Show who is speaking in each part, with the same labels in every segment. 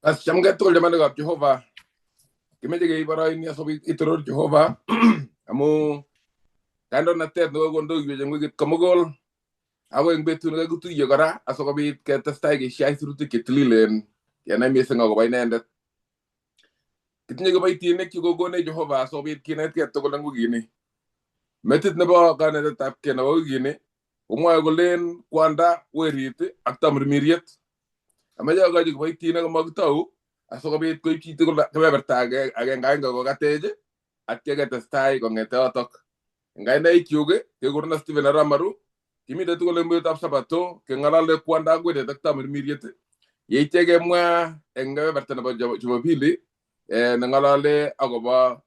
Speaker 1: As cham get told man of Jehovah. Kimeje ibara ini asobi itoror Jehovah. Amu kando na ter no gondo yuje ngwe kamogol. Awo ng betu nga gutu yogara asobi ke testai ge shai surutu ketlilen. Yana mi senga go bayna ndet. Kitne go bayti nek ci go gone Jehovah asobi kinet ke to go nangu gini. Metit na ba kana da tap ke na go gini. Umo go len kwanda werite ak tamr miriyet. Amaja ga go bayti na magtaw. Aso bit ko iti ko ka bertage aga ngai go gateje at ke gata stai ko ngete otok ngai na ikyuge ke gurna Steven Ramaru kimi de to le mbo tap sabato ke ngala le kwanda gwede tak tamir miriyete ye tege mwa enga bertana ba jobo bili na ngala le agoba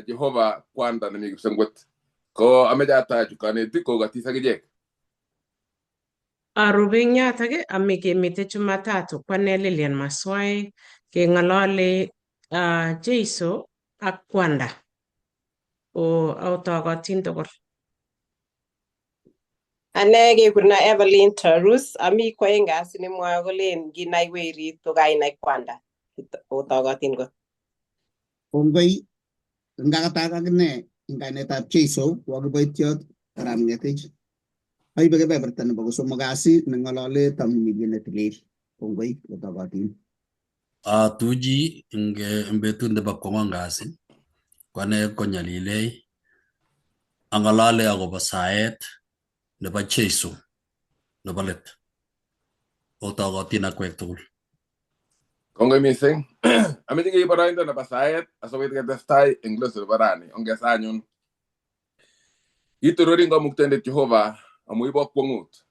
Speaker 1: Jehova kwanda na mi sangot ko ameja ta jukane tiko gati sagije
Speaker 2: Rubenya tage amike mite Jumatatu kwane Lilian Maswai ke ngalole Jeiso ak kwanda o autogotin togol.
Speaker 3: Anege kuna Evelyn Tarus ami kwenga sinimwa golen ginai weri to gainai kwanda autogotin go.
Speaker 4: Kongoi ngakataga ne inganeta Jeiso wagboitiot ramngetej. Ay bagay bertan bago sumagasi nangalole tamimigin tilil kongoi autogotin.
Speaker 5: Tuji nge mbetu ndeba komangasi kwane konyalile angalale agoba saet ndeba Jeiso ndeba let autogotin akwektul.
Speaker 1: Kongo missing. Amiti gi ibara inda na basayet asobit ke testai English barani onge sanyun. Iturori ngo muktende Jehova amu ibo kwongut.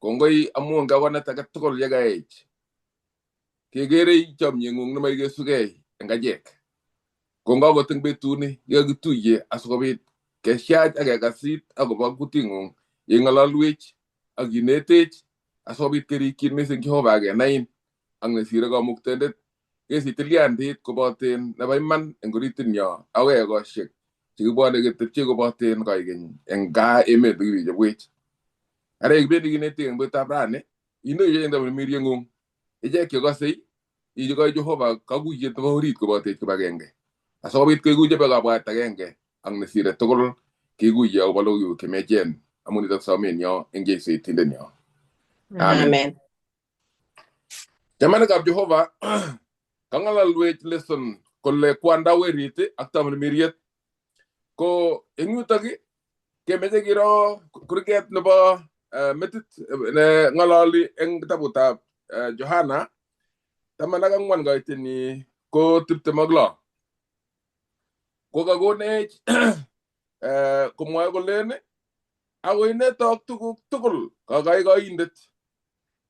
Speaker 1: Kongo i amu nga wana tagatol yaga age. Kegere ichom yengung na maige sugay ngajek. Kongo go ting betuni yagutuye asobit ke shaj aga gasit agoba kutingung yengala luich aginetech asobit keri kin missing Jehova aga nain ang nasira go muktendet kesi tilian dit ko boten na bay man engoritin yo awe go shik ci bo de get ci go boten ko igen en ga eme bi je wech are be de gine ten be tabrane ino je ndam mi riengum e je ke go sei i go Jehova ka gu je to rit ko boten ko bagenge aso bit ke gu je ba ba ta genge ang nasira togol ke gu je o balo yu ke mejen amuni ta samen yo enge sei tinden yo
Speaker 3: Amen.
Speaker 1: Jamana gab Jehova kangala luet lesson ko le kwanda werite ak tamr miriyet ko engutagi ke meje giro kurget no ba metit ne ngalali eng tabuta Johanna tamana gang wan gaitini ko tipte magla ko ga gone ko moy go lene awo ne tok tukul ka ga indet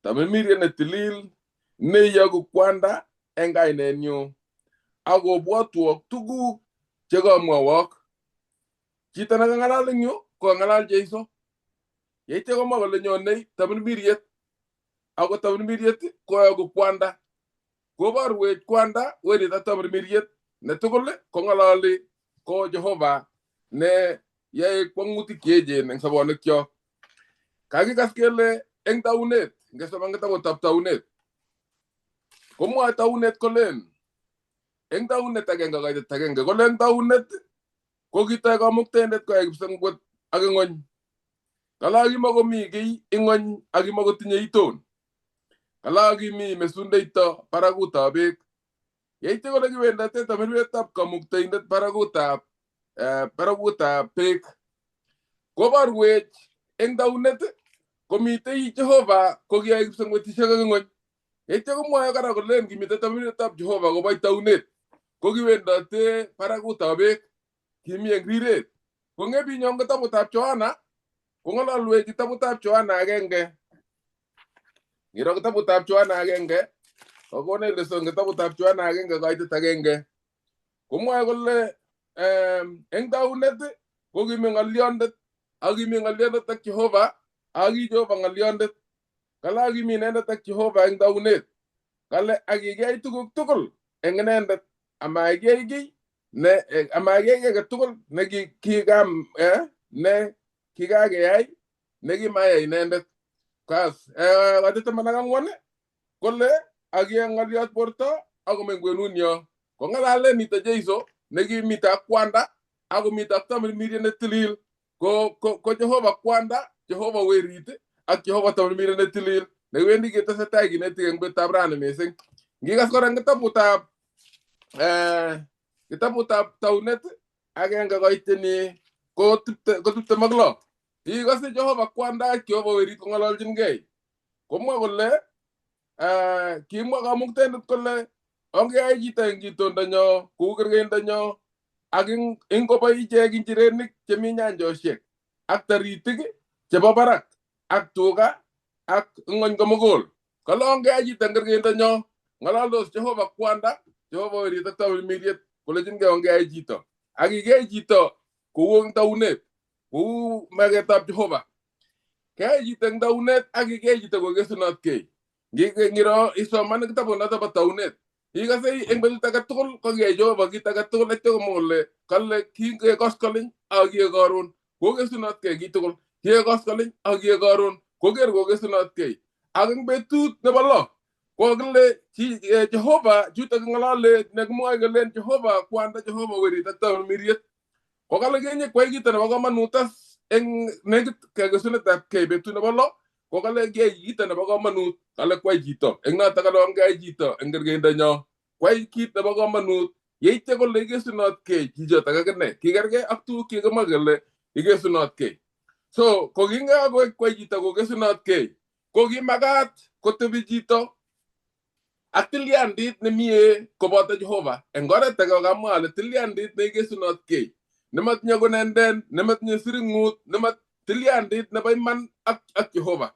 Speaker 1: tamr miriyet ne tilil ne yagu kwanda engai ne nyu ago botuok tugu chego mwawok chita na ngalal nyu ko ngalal Jeiso yete go magol nyu ne tabun miriyet ago tabun miriyet ko ago kwanda go bar we kwanda we da tabun miriyet ne tugule ko ngalali ko Jehova ne ye kwanguti keje ne sabone kyo kagi kaskele eng taunet ngesa bangata go tap taunet Como ata unet kolen. Eng ta unet ageng ga tageng ko len ta unet ko kita ga muktendet ko ay sangot agengon. Kalagi mo ko mi gi ingon agi mo ko tinye iton. Kalagi mi mesunde ito paraguta bek. Yaite ko lagi wenda te tamen wetap ka muktendet paraguta pek. Ko bar wech eng ta unet ko mi te Jehova ko gi ay sangot tishagengon. Ete ko mo agara ko len gimite tamine tap Jehova go bay taunet ko giwenda te paraguta be kimi engrire ko ngebi nyong ta tap Johanna ko ngala luwe ti tap Johanna agenge ngiro ta tap Johanna agenge ko gone le so ngata tap Johanna agenge ga ite tagenge ko mo go le eng taunet ko gimi ngaliondet agi mi ngaliondet tak Jehova agi jo bangaliondet kala gi mi nenda tak Jehova eng daunet kala agi gay tukul engenendet ama gi ne ama gi ga tukul ne gi kigam ne kiga gay ne gi maya nendet kas wadita managang wone kolle ak ye ngaliot borto ako mengwenunyo ko ngalale nito Jeiso negi mita kwanda ako mita tamil mirene tilil ko Jehova kwanda Jehova werite ak Jehova tamil mirene tilil ne wendi ge tasatay gi neti ng betabrane meseng ngigas ko rang taputa taunet agenga ko itini ko tupte maglo igas Jehova kwanda Jehova werite ko ngalal jingay ko mo golle kimwa kamukten kolle onge ay jita ngito ndanyo kugergen ndanyo aging ingo pa ije ginjirenik chemi nyanjo shek ak taritig chebo barak ak tuga ak ngon gomogol kala onge ay jita ngergen ndanyo ngalalos Jehova kwanda Jehova werita tawil midiet kole jinge onge ay jito agige jito kuwong taunet ku magetab Jehova kay jita ndaunet agige jito go gesunat kay ngiro iso man kita pun nata bataunet iga sei eng bel tagatul ko gejo bagi tagatul ete mole kalle ki goskolin agi garun ko gesunat ke gitul ki goskolin agi garun ko ger go gesunat ke ageng betut ne ballo ko gele ci Jehova juta ngalale nek mo ay gelen Jehova kwanda Jehova weri tatul miriet ko kalle genye ko gitana baga manutas eng negit ke gesunat ke betu ne ballo ko kale ge yita na bago manut kale kwai jito eng na ta kale onge jito enger ge ndanyo kwai kit na bago manut yeite ko lege sunot ke jijo ta gane kigerge aktu ki ga magale ige sunot ke so ko ginga go kwai jito go ge sunot ke ko gi magat ko te jito atilian dit ne mie ko bota Jehova engore ta ga ma le tilian dit ne ge sunot ke nemat nyago nenden nemat nyesiringut nemat tilian dit na bay man ak Jehova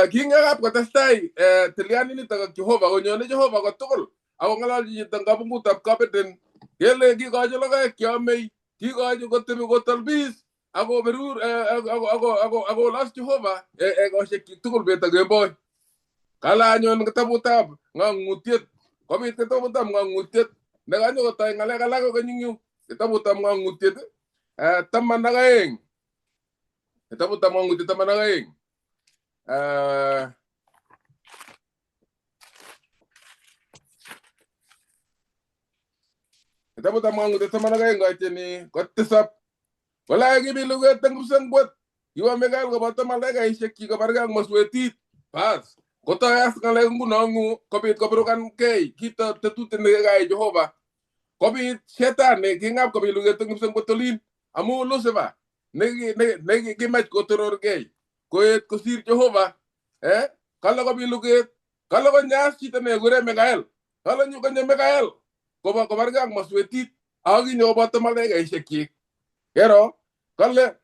Speaker 1: ginga gap ko tastai tilian ini taga Jehova go nyone Jehova go tukul aw ngalal ji tanga bungu tap kapeten gele gi go jolo ga kyame gi go tebe go talbis ago berur ago las Jehova go sheki tukul beta ge boy kala nyon tabutab ngangutiet komit tabutab ngangutiet daga nyo tay ngale kala go nyinyu tabutab ngangutiet tamandagaeng tabutab ngangutiet tamandagaeng Itabu tamangu de samana ga ngati ni kotesap wala gi bi luga tangum sang bot yuwa megal go bata malaga isheki go barga masweti pas kota yas ngale ngunongu kopit koprukan kei kita tetute ne ga Jehova kopit setan ne gingap kopit luga tangum sang botolin amu lo seba negi gimat ko teror kei koet kosir Jehova kala kopit luga kala go nyas kita ne gure megal kala nyu kanya megal ko barga masweti agi nyo bata malaga isheki pero kale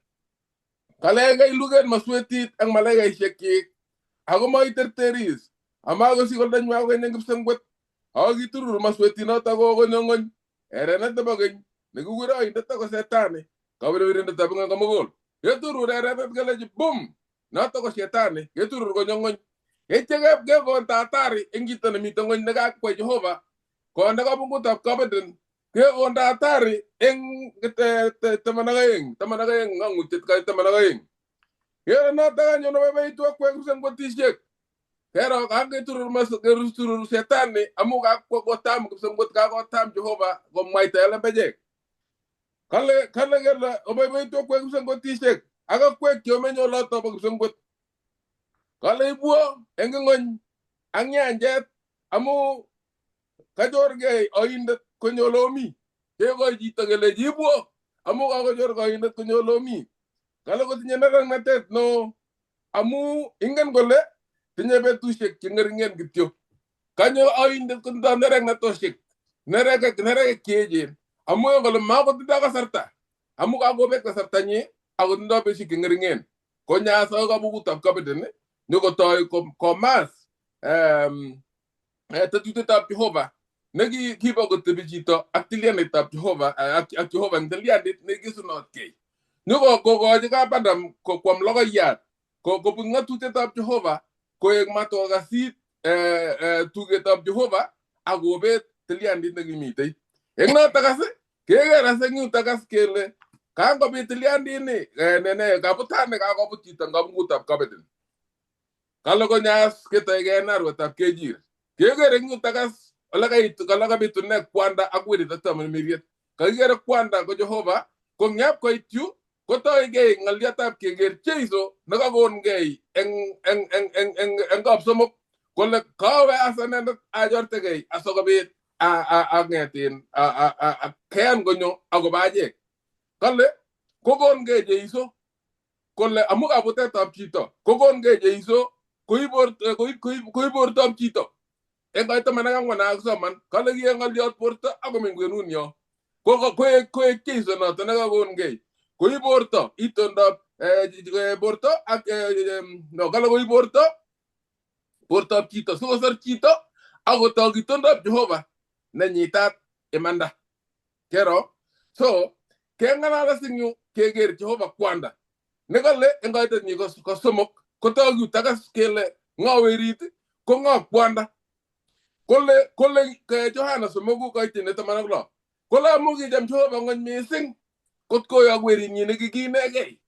Speaker 1: ga ilugen masweti ang malaga isheki ako mo iterteris amago si goldan ma ko ngem sangbet agi turur masweti na tago ko ngongon erena tabagin negugura inda tago setane kawre wirenda tabanga kamogol yeturu erena galaji bum na tago setane yeturu ko ngongon echege ge go tatari engita na mitongon naga ko Jehova ko ndaga bungu tap kabeden ke onda atari eng tamanagaeng ngangutit ka tamanagaeng yera na taga nyono bebe itu ko ngusen ko tishek pero kage turur mas gerus turur setan ni amu ka ko gotam ko sembot ka gotam Jehova go maita ele beje kale gerla o bebe itu ko ngusen ko tishek aga ko kyo menyo loto ko sembot kale ibuo engongon angya anjet amu kajor ge oinde konyolomi kego jita gele jibo amu ka kajor ka oinde konyolomi kala ko tinya narang natet no amu ingen gole tinya betu shek ngeringen gityo kanyo oinde kunda narang natoshek narega keje amu gole ma ko daga sarta amu ka go bek sarta ni ago ndo be shik ngeringen ko nya sa ga bugu tap kabedene nyoko toy ko mas tatutu tap Jehova negi kiba go tebijito actilian tap Jehova ak Jehova ngelian dit negi sunot ke nyoko go ga padam ko kwam logo yat ko bunga tute tap Jehova ko ek mato ga sit tuge tap Jehova agobe telian dit negi mitay engna tagase kege rasa nyu tagas kele kan go be telian dit ni ne ga putane ga go putita ngam gutap kabeden kalo ko nyas ke tege nar wata kejir kegere eng tagas ala kaitu ne kwanda ak werit ak taman miriet kagere kwanda ko Jehova ko ngap ko ityu ko toige ngaliatab keger Jeiso nakagon gei eng kapsomok kole kawe asanendet ajorte gei asokobit a ngetin kean gonyo agobaje kale kogon gei Jeiso kole amu kabutetab chito kogon gei Jeiso koibortab chito eng kaito manakangwana ak soman kale kie ngaliot borto akomin kwenunyo koek Jeiso noto nakagon gei koiborto itondab borto ak kale koiborto bortab chito sikosor chito akotok itondab Jehova nenyitat imanda kero so kengalala singyu keger Jehova kwanda nekale eng kaitanyi ko somok kotogu tagas kele ngawerit ko nga kwanda kole ke Johana somogu kaitine 16 kole amu kicham Jehova ngony mising kot koyok werinyi nekikinegei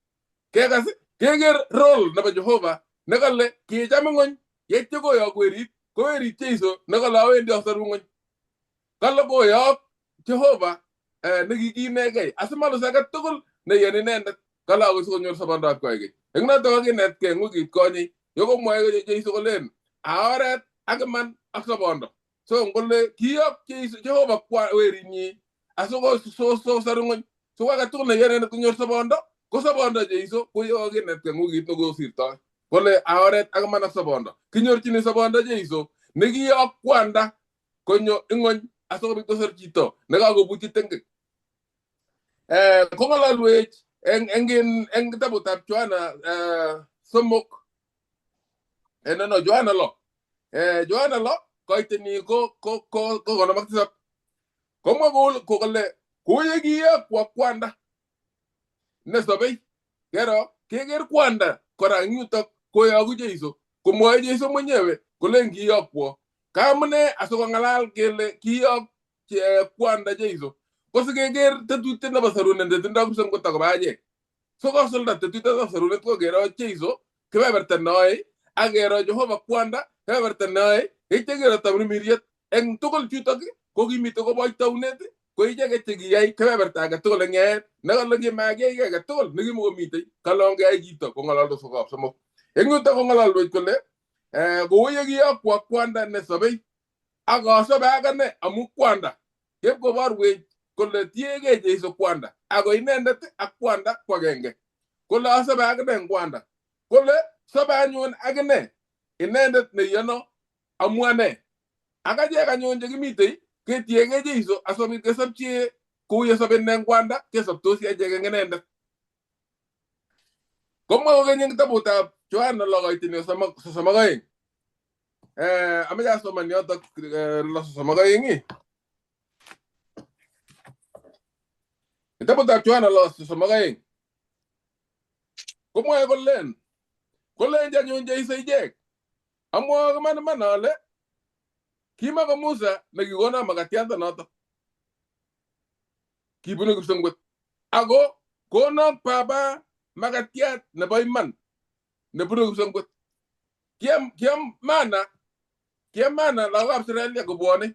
Speaker 1: kekas keger role nebo Jehova nekale kicham ngony yeityo koyok werit ko werit Jeiso nekale awendi asoru ngony kale koyok Jehova nekikinegei asimalus age tugul neyen inendet kale ako sikonyor sobondab koigeny eng noto kakinetkei eng wikit konye yokomwoe Jeiso kolen oret ak iman ak sobondo so ngole kiyok Jehova kwa werinyi asikosoru ngony so age tugul neyen inendet konyor sobondo ko sobondo Jeiso koyokinetkei eng wikit nekosirtoi kole oret ak iman ak sobondo kinyorchini sobondo Jeiso nekiyok kwanda konyo ingony asikobit kosor chito nekakobutyi tengek kongalalwech eng kitabutab Johana somok Johana lo kaitini ko 57 komwa kole koye kiyok kwa kwanda nesobei kero keger kwanda kora eng yutok koyoku Jeiso komwoe Jeiso mwenyewe kole kiyok kwa kamune asikongalal kele kiyok kwanda Jeiso kosikeger tetutiet nebo sarunet netindoi kipsengwet akobo achek so kosulda tetutiet nebo sarunet ko kero Jeiso kebeberta noe ak kero Jehova kwanda kebeberta noe yeityo kero tamirmiriet eng tugul chutok ko kimite koboch taunet ko icheket chekiyai kebeberta age tugul eng yaet nekale kimakiyai age tugul nekimukomitei kalongeyai chito kong'alaldos kokab somok eng yutok kong'alalwech kole kou yekiyok kwa kwanda nesobei ak asobe akane amu kwanda kepkoborwech kole tiegei Jeiso kwanda ako inendet ak kwanda ko agenge kole asobe akine eng kwanda kole sobe anyun akine inendet neyono amu ane ak achek anyun chekimitei ketiegei Jeiso asikobit kesopchie kou yesobe ine eng kwanda kesoptosi achek eng inendet komwa kokeny eng kitabutab Johana lo kaitini 32 ameche asoman yotok 32 kitabutab Johana lo 32 komwae kolenji anyun Jeiso ichek amwoe iman ale kimako Musa nekikono makatiat notok kibunu kipsengwet ako konok baba makatiat nebo iman nebunu kipsengwet kiam mana lagokab Israel kobwone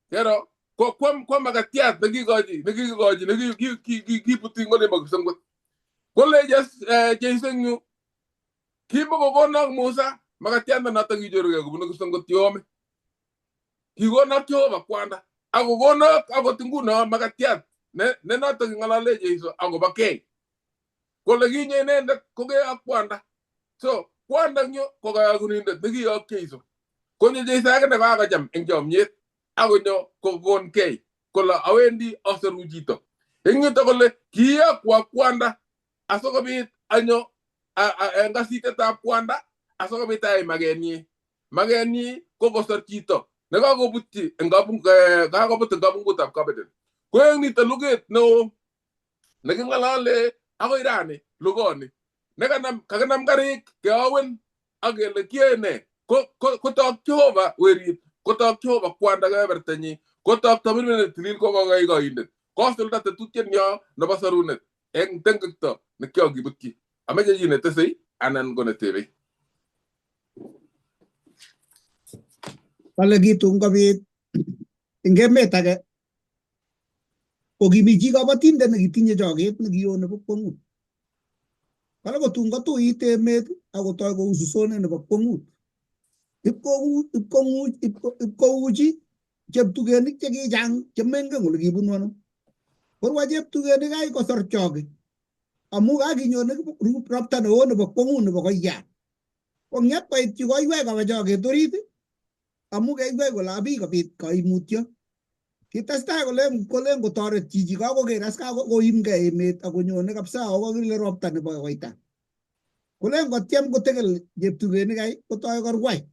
Speaker 1: kero kwam makatiat nekikochi kibuti ngole bo kipsengwet kolejes Jeiso nyu kimakokonok Musa makatiat notok kichorugei kobunu kipsengwet yome kikonok Jehova kwanda akokonok akot nguno makatiat ne notok ng'alale Jeiso akobo kei kole kinye inendet kokeyok kwanda so kwanda nyu ko kayakunindet nekiyok Jeiso konyo Jeiso akine kakocham eng chomyet akonyo kokon kei kole awendi asoru chito eng yutok kole kiyok kwa kwanda asikobit anyo eng kasitetab kwanda asikobit ayai makenyi ko kosor chito nekakobutyi eng kabungutab kabeten ko eng nito luget neo neking'alale akoi rani lugoni kakinam karik keawen ak kele kiyoe ne kotok Jehova werit kotok Jehova kwanda kebebertanyi kotok tamirmiriet tilil ko kokoindet kosulda tetutienyo nebo sarunet eng tengekto nekiokibutyi ameche chi netesei anan ko netebei
Speaker 4: kale kitun kobit eng emet age ko kimi chi kabatindet nekitinye choget nekio nebo kwong'ut. Kale kotun kotuit emet akotoi kou susonet nebo kwong'ut. Ipkouchi cheptugenik chekichang chemengen ole kibunu ano. Korwa cheptugenik ai kosor choge amu kakinyonen ropta neo nebo kwong'ut nebo koyat. Kong'et koit yu koiwei koba choget orit amu kaiwei kole abi kobit kaimutyo. Kitestai kolen kotoret chichi kakoker as kakoimgei emet akonyone kabisa ako kakile ropta nebo koita. Kolen kotyem kotegel cheptugenik ai kotoi korwai.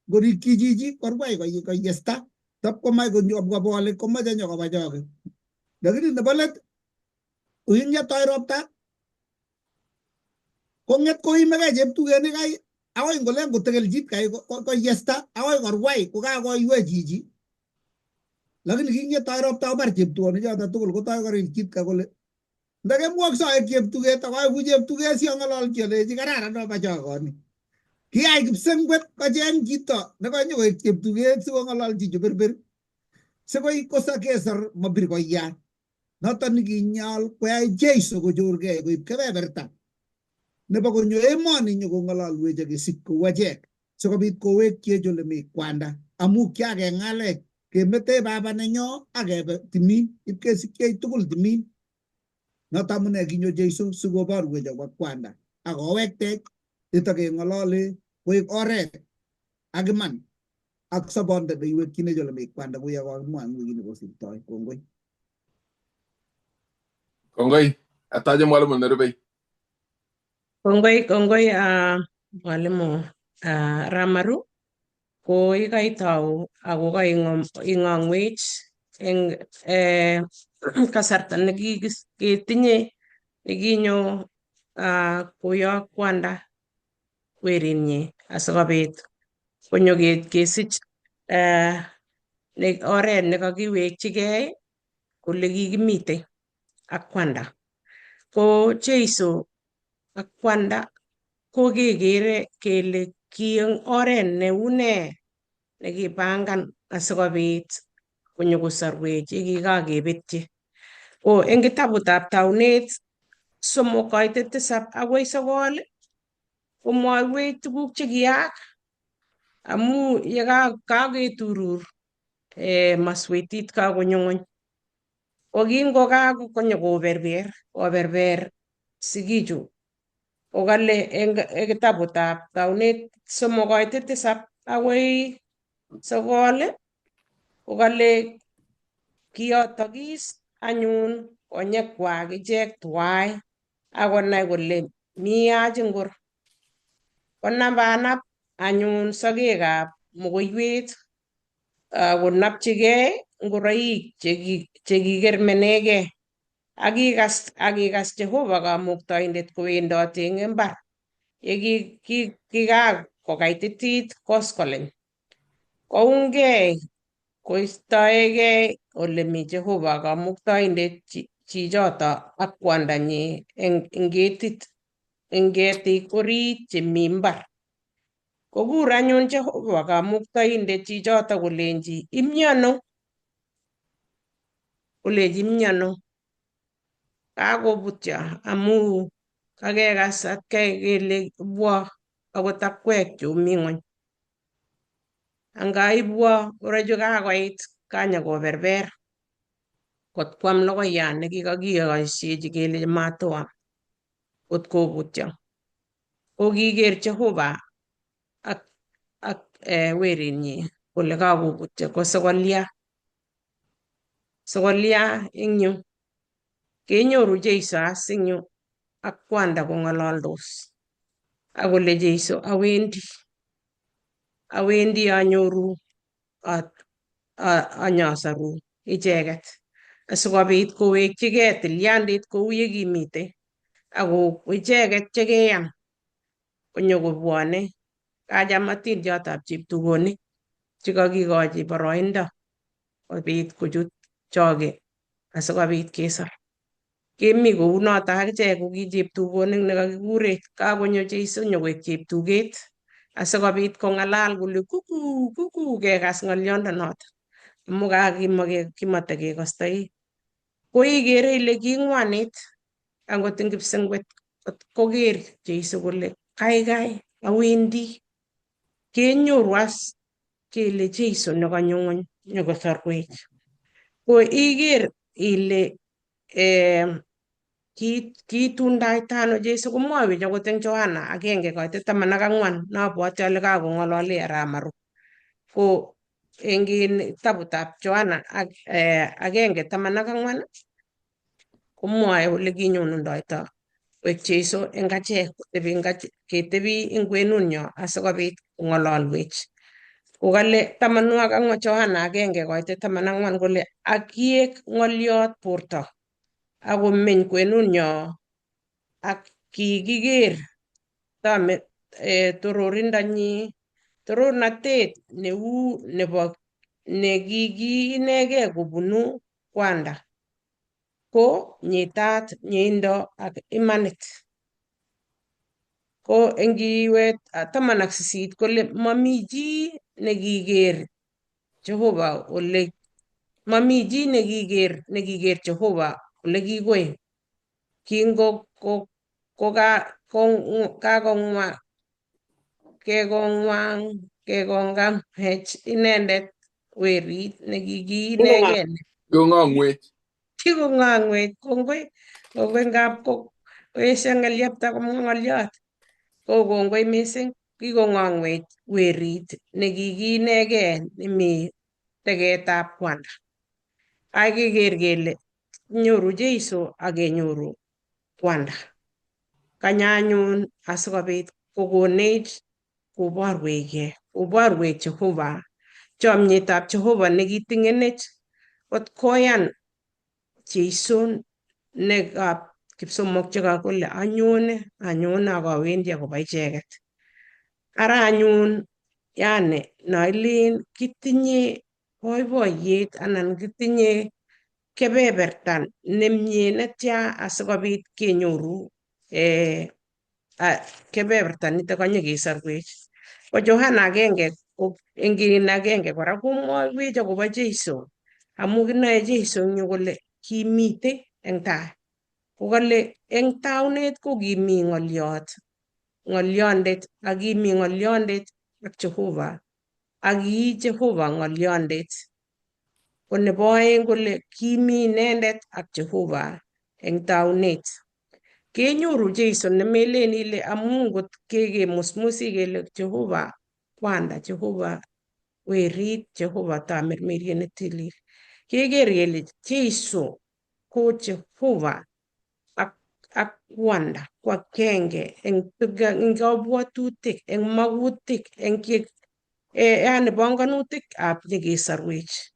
Speaker 4: Ngorikyi chichi korwai koyesta tap komach kobwa bolik komache nyokoba choget. Lakini nebo let uyingetoi ropta kong'et koimegei cheptugenik ai akoi ngolen kotegelchit kai koyesta akoi korwai kokakoiwei chichi. Lakini kingetoi ropta kobar cheptugenik choto tugul kotoi korilchit ka kole ndakemwokso aek cheptuget akoeku cheptuget siang'ololchi alechi kararan oba chogoni. Kiyai kipsengwet kocheng chito nekanyokoek cheptuget sikong'ololchi chuberber sikoi kesor mabir koyat. Noton nekinyal koyai Jeiso kochorgei koib kebeberta nebo konyo emoni nyokong'ololwech akesip kou achek sikobit kowekyech ole mi kwanda amu kiakeng'alech kemete baba nenyo akebe timin ipkesikchech tugul timin. Noto amune kinyo Jeiso sikoborwech akobo kwanda akowektech itakeng'olole koek oret ak iman ak sobonda neiwekchinech ole mi kwanda kou ya kakimwa eng wikit nekosirtoi. Kongoi.
Speaker 1: Kongoi. Ataje mwalimu nerubei.
Speaker 2: Kongoi mwalimu Ramaru ko ikaitou ako kaing'ong'wech eng kasarta nekitinye nekinyo koyo kwanda werinyi asikobit konyo kesich oret nekakiwekchigei kole kikimite ak kwanda. Ko Jeiso ak kwanda ko kekere kele ki oret neune nekipangan asikobit konyokosorwech yekikakebetchi. Ko eng kitabutab taunet 3:7-9 komwoiwech tuguk chekiyaak amu yekaketurur maswetit kakonyo ng'ony. Ko kingokakonyo koberber sigichu kokale eng kitabutab taunet 3:7-9 kokale kiyotokis anyun konyekwak ichek tuwai akonai kole mi yach ingor. Konabanab anyun sogekab mogoiywet konopchigei ngoroik chekikermenegei akikas Jehova Kamuktaindet kowendoti eng imbar yekikakokaititit koskoleny. Koungei koistoegei ole mi Jehova Kamuktaindet chichoto ak kwandanyi eng ketik orit chemi mbar. Kokur anyun Jehova Kamuktaindet chichoto kolenji imyono? Kolenji imyono? Kakobutyo amu kakekas atkai kele ibwo akot akwek chumi ng'ony. Angaibwo korochu kakoit kanyokoberber kot kwam logoiyat nekikakiyoisechi kele matoam kot kobutyo. Kokiker Jehova ak werinyi kole kakobutyo ko sokolya eng yu kenyoru Jeiso as eng yu ak kwanda kong'ololdos akole Jeiso awendi anyoru anyasoru icheket asikobit kowekchigei tilyandit kou yekimite ako icheket chekeyan konyokobwone kacham atindiotab cheptugonik chekakikochi boroindo kobit kochut choge asikobit kesor. Kemi kounoto akichek ko ki cheptugonik nekakikure kakonyo Jeiso nyokoek cheptuget asikobit kong'alal kole kuku kuku kekas ng'oliondonoto amu kimatekekostoi. Ko ikere ile king'wanit angot ing kipsengwet koker Jeiso kole kaikai awendi kenyoru as kele Jeiso nekanyo ng'ony nyokosorwech. Ko iker ile kiitundaita ano Jeiso komwowech akot eng Johana 1:14 nabwoti ale kakong'olole arap Maru. Ko eng kitabutab Johana 1:14 komwoe ole kinyonundoito koek Jeiso eng achek ketebi eng kwenunyo asikobit kong'ololwech. Kokale Johana 1:14 kole akiek ng'oliot borto akomeny kwenunyo ak kikiker tororindanyi torornatet neu nebo nekikiinegei kobunu kwanda ko nyitat mieindo ak imanit. Ko eng kiwet 18 kole mami chi nekiker Jehova Jehova ole kikoi kekong'wang'ech inendet werit nekikiinegei
Speaker 1: Kong'ong'wech.
Speaker 2: kikong'ang'wech kongoi ngap koesio ng'elyepta komwa ng'oliot. Ko kongoi mising kikong'ong'wech werit nekikiinegei nemi tegetab kwanda. Akiker kele nyoru Jeiso akenyoru kwanda. Kanyo anyun asikobit kokonech koborwech Jehova chomietab Jehova nekiting'enech kot koyan Jeiso nekab kipsomok chekakole anyone akawendi akobo icheket. Ara anyun nailen kitinye boiboiyet anan kitinye kebeberta nemie netya asikobit kenyoru kebeberta nitok kanyekesorwech. Ko Johana 1:1 kora komwowech akobo Jeiso amu kinoe Jeiso eng yu kole kimitei eng tai. Kokale eng taunet kokimi ng'oliondet akimi ng'oliondet ak Jehova aki Jehova ng'oliondet. Ko nebo oeng kole kimi inendet ak Jehova eng taunet. Kenyoru Jeiso nemelen ile amu ngot kekemusmusi kele Jehova kwanda, Jehova werit, Jehova tamirmiriet netilil. Keker kele Jeiso ko Jehova ak kwanda ko agenge eng kabwatutik, eng magutik, eng bongonutikab nyekesorwech.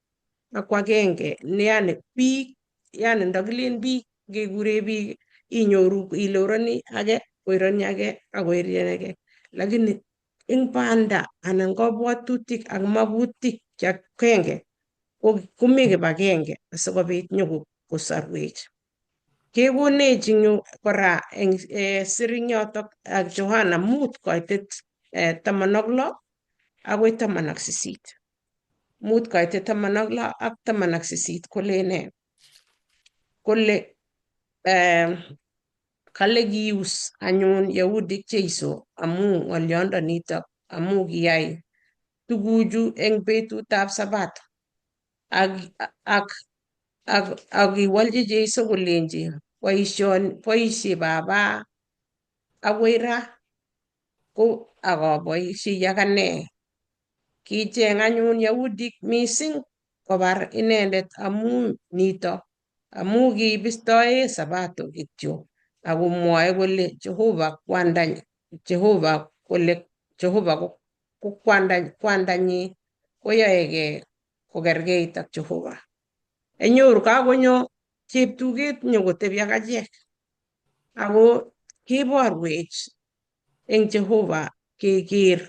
Speaker 2: Ak agenge biik ndakilen biik kekure biik inyoru ile oroni age koironi age akoirieni age. Lakini eng banda anan kabwatutik ak magutik agenge komi kibagenge asikobit nyokosorwech. Kekonech eng yu kora eng sirinyotok Johana 5:16 akoi 18. 5:16 ak 18 kole nee? Kole kale kius anyun Yahudik Jeiso amu ng'oliondonitok amu kiyai tuguchu eng betutab Sabato ak kiwolchi Jeiso kolenji boisie Baba akoi ra ko akaboisiei akane. Kicheng anyun Yahudik mising kobar inendet amu nitok, amu kibistoe Sabato kityo akomwoe kole Jehova ko kwandanyi koyoegei kokerkeit ak Jehova. Enyoru kakonyo cheptuget nyokotebi ak achek ako keborwech eng Jehova keker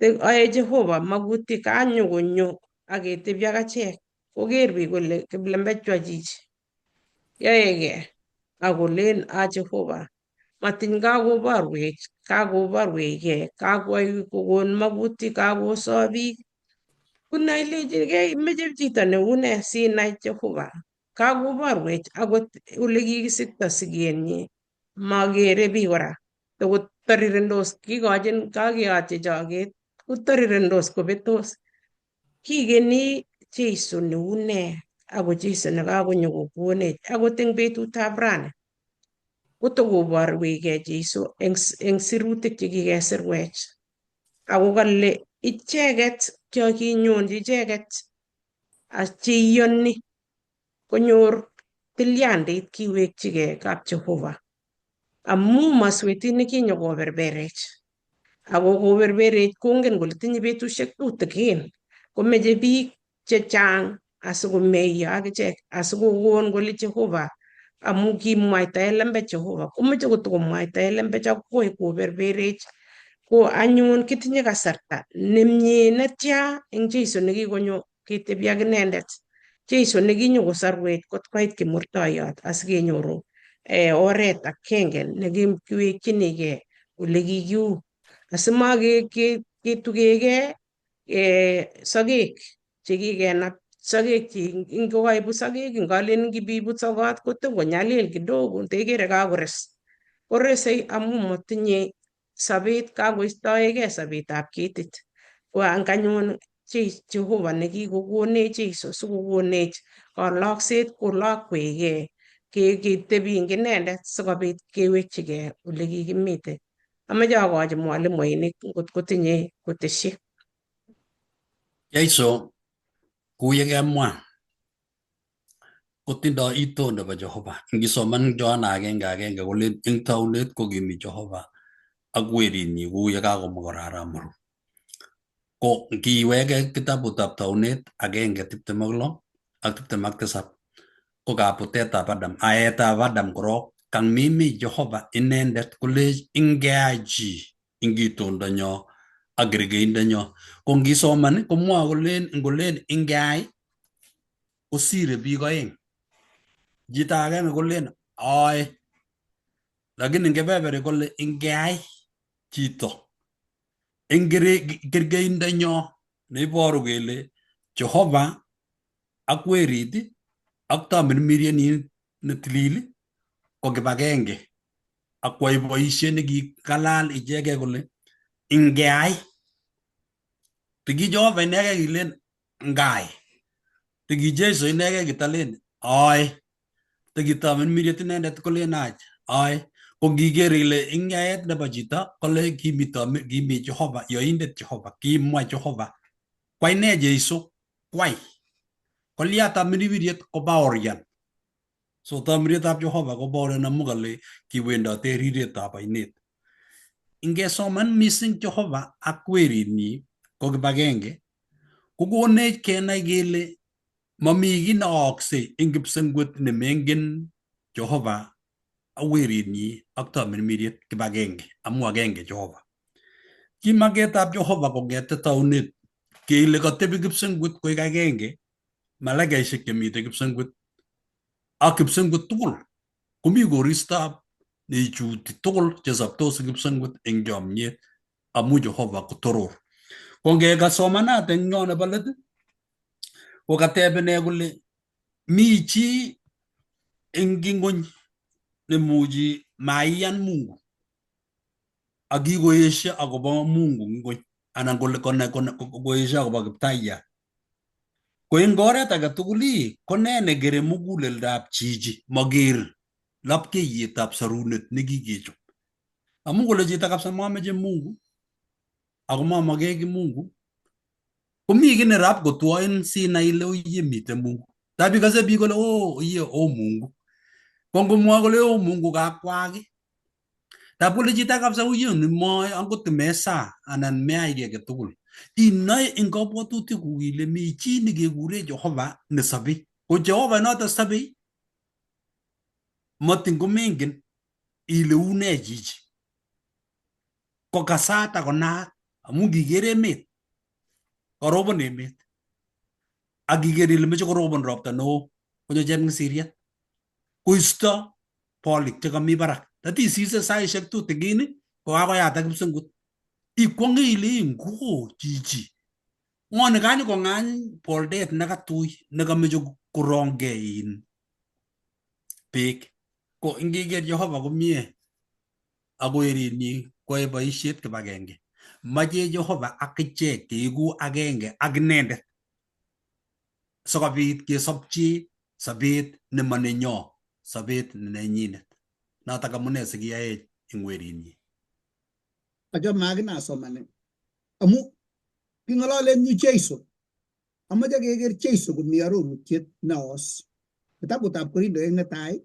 Speaker 2: ae Jehova magutik kanyokonyo aketebi ak achek koker biik kole kiplembechwa chichi yoegei akolen Jehova matiny kakoborwechke, kakoai kokon magutik, kakosoo biik. Kunailechinigei imeche chito neune sinai Jehova. Kakoborwech akot ole kikisikto sigenyi. Magere biik kora. Tokotarirendos, kakeyochi choget, kotarirendos kobetos. Kigeni Jeiso neune, ako Jeiso nekakonyokokonech akot eng betutab rani. Kotokoborwechke Jeiso eng sirutik chekikesirwech. Ako kale icheket chakinyonji icheket cheiyoni konyor tilyandit kiwekchigei kap Jehova. Amu masweti nekinyokoberberech. Ako koberberech kongen kole tinye betusiek tutigin. Komeche biik chechang asikomeiyo akichek, asikokon kole Jehova. Amu kimwaitae lembech Jehova. Komeche kotokomwaitae lembech akoi koberberech. Ko anyun kitinye kasarta nemie netya eng Jeiso nekikonyo ketebi ak inendet. Jeiso nekinyokosorwech kot koit kimurtoiyot asikenyoru oret akenge nekiwekchinigei ole kikiu. Asimaketugegei sogek chekikenap, sogek ngokaibu sogek, ngalen ngibibut sogot kotokonyalil kidogo ndeigere kakores. Koresei amu matinye sobet, kakoistoegei sobetab ketit. Ko anganyun Jehova nekikokonech Jeiso sikokonech kalokset kolokwechgei ketebi eng inendet sikobit kewekchigei ole kikimite. Ameche akochi mwalimuinik ngotko tinye kotesyi.
Speaker 5: Jeiso kou yekemwa kotindoi itondo nebo Jehova. Ngisoman Johana 1:1 kole eng taunet kokimi Jehova ak werinyi kou yekakomwa kora arap Muru. Ko ngiweke kitabutab taunet 1:26 ak 27 ko kabutetab Adam, aetab Adam korok kang mimi Jehova inendet kolech ingeyai chi ing itondonyo ak kerkeindonyo. Ko ngisoman komwoe kolen ngolen ingeyai kosire biik oeng. Chito agenge kolen oe, lakini ngebeberi kole ingeyai chito eng kerkeindonyo neiboru kele Jehova ak werit ak tamirmirienyin netilil ko kibagenge ak kwai boisiet nekikalal ichegei kole ingeyai. Tiki Jehova inegei kilen ngai, tiki Jeiso inegei kitalen oe, tiki tamirmiriet inendet kolen oe. Ko ngiker ile ing yaet nebo chito kole kimi Jehova, yoindet Jehova, kimwa Jehova. Kwai ne Jeiso? Kwai. Kolya tamirmiriet ko baorian. So tamirmirietab Jehova ko baorian amu kale kiwendote riretab oinet. Ingesoman mising Jehova ak werinyi ko kibagenge, kokonech kenai kele mami kiy neaaksei eng kipsengwet nemengen Jehova ak werinyi ak tamirmiriet kibagenge amu agenge Jehova. Ki magetab Jehova kongete taunet kele katebi kipsengwet koek agenge, malaikaisiek chemite kipsengwet ak kipsengwet tugul komi koristab neichuti tugul chesoptos eng kipsengwet eng chomyet amu Jehova kotoror. Ko ngekasomanat eng nyo nebo let ko katebene kole mi chi eng ingony nemuchi maiyan Mungu ak kikoesio akobo Mungu ngony anan koesio akobo Kiptaiyat. Ko eng oret age tugul ko ne negere muguleldab chichi, maker lapkeiyetab sarunet nekikechop. Amu kole chito kabisa mameche Mungu ako mamake ki Mungu, komi ki nerap kotwoin sinai ile oye mite Mungu. Tabikase biik kole oye o Mungu. Ko ngomwa kole o Mungu kakwaki. Tab kole chito kabisa oye nemoe angot mesa anan meai ki age tugul. Inoe eng kabwatutikuk ile mi chi nekekure Jehova nesobe. Ko Jehova noto sobe matin komengen ile une chichi. Ko kasat ako naat amu ngiker emet, korobon emet, ak ngiker ile meche korobon ropta neo konyo chepng'isiryet koisto bolik chekami barak Tati sise saishek tutigin ko kakoyatak kipsengwet. Ikwonge ile ingo chichi. Ng'oni kanyo kong'any boldet nekatui nekameche korongei in beek. Ko ingiker Jehova komie akoerenyi koe boisiet kibagenge. Mache Jehova ak ichek keigu agenge ak inendet. Sikobit kesopchi sobet nemanenyo, sobet nenenyinet. Notok amune sikiyae ing werinyi.
Speaker 4: Acho magina somane. Amu kingololen yu Jeiso. Amache keker Jeiso komi arorutiet neos. Kitabutab Korindo eng netai.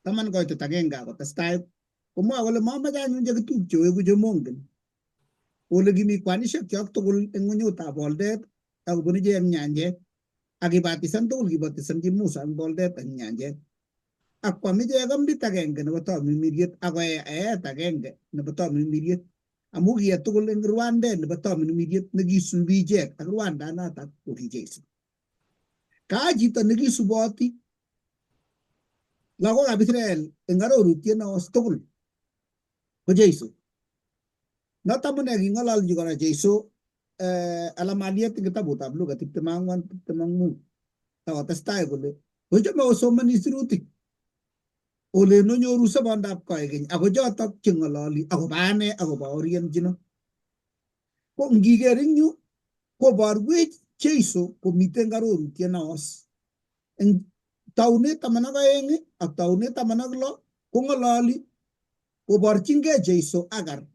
Speaker 4: Taman koitet agenge akotestai. Komwoe kole mamache anyun chekitupche wegu chemongen. Ole kimi kwanishek chok tugul eng ng'unyutab boldet akobunu ichek eng nyanjet. Akibatisan tugul kibatisanchi Musa eng boldet eng nyanjet. Ak kwam ichek amdit agenge nebo tamirmiriet akoe eet agenge nebo tamirmiriet. Amu kiye tugul eng rwandet nebo tamirmiriet nekisubi ichek ak rwandanotok ko ki Jeiso. Kaa chito nekisuboti lagokab Israel eng arorutiet neos tugul ko Jeiso. Noto amune king'ololji kora Jeiso alamaliet eng kitabutab Luka 24:25 akotestai kole ochome osomani sirutik ole nonyoru sobondab koekeny ako chotok cheng'ololi akobo ane akobo orienjino. Ko ngiker eng yu koborwech Jeiso komiten arorutiet neos. Eng taunet 12 ak taunet 16 kong'ololi koborchingei Jeiso Agar.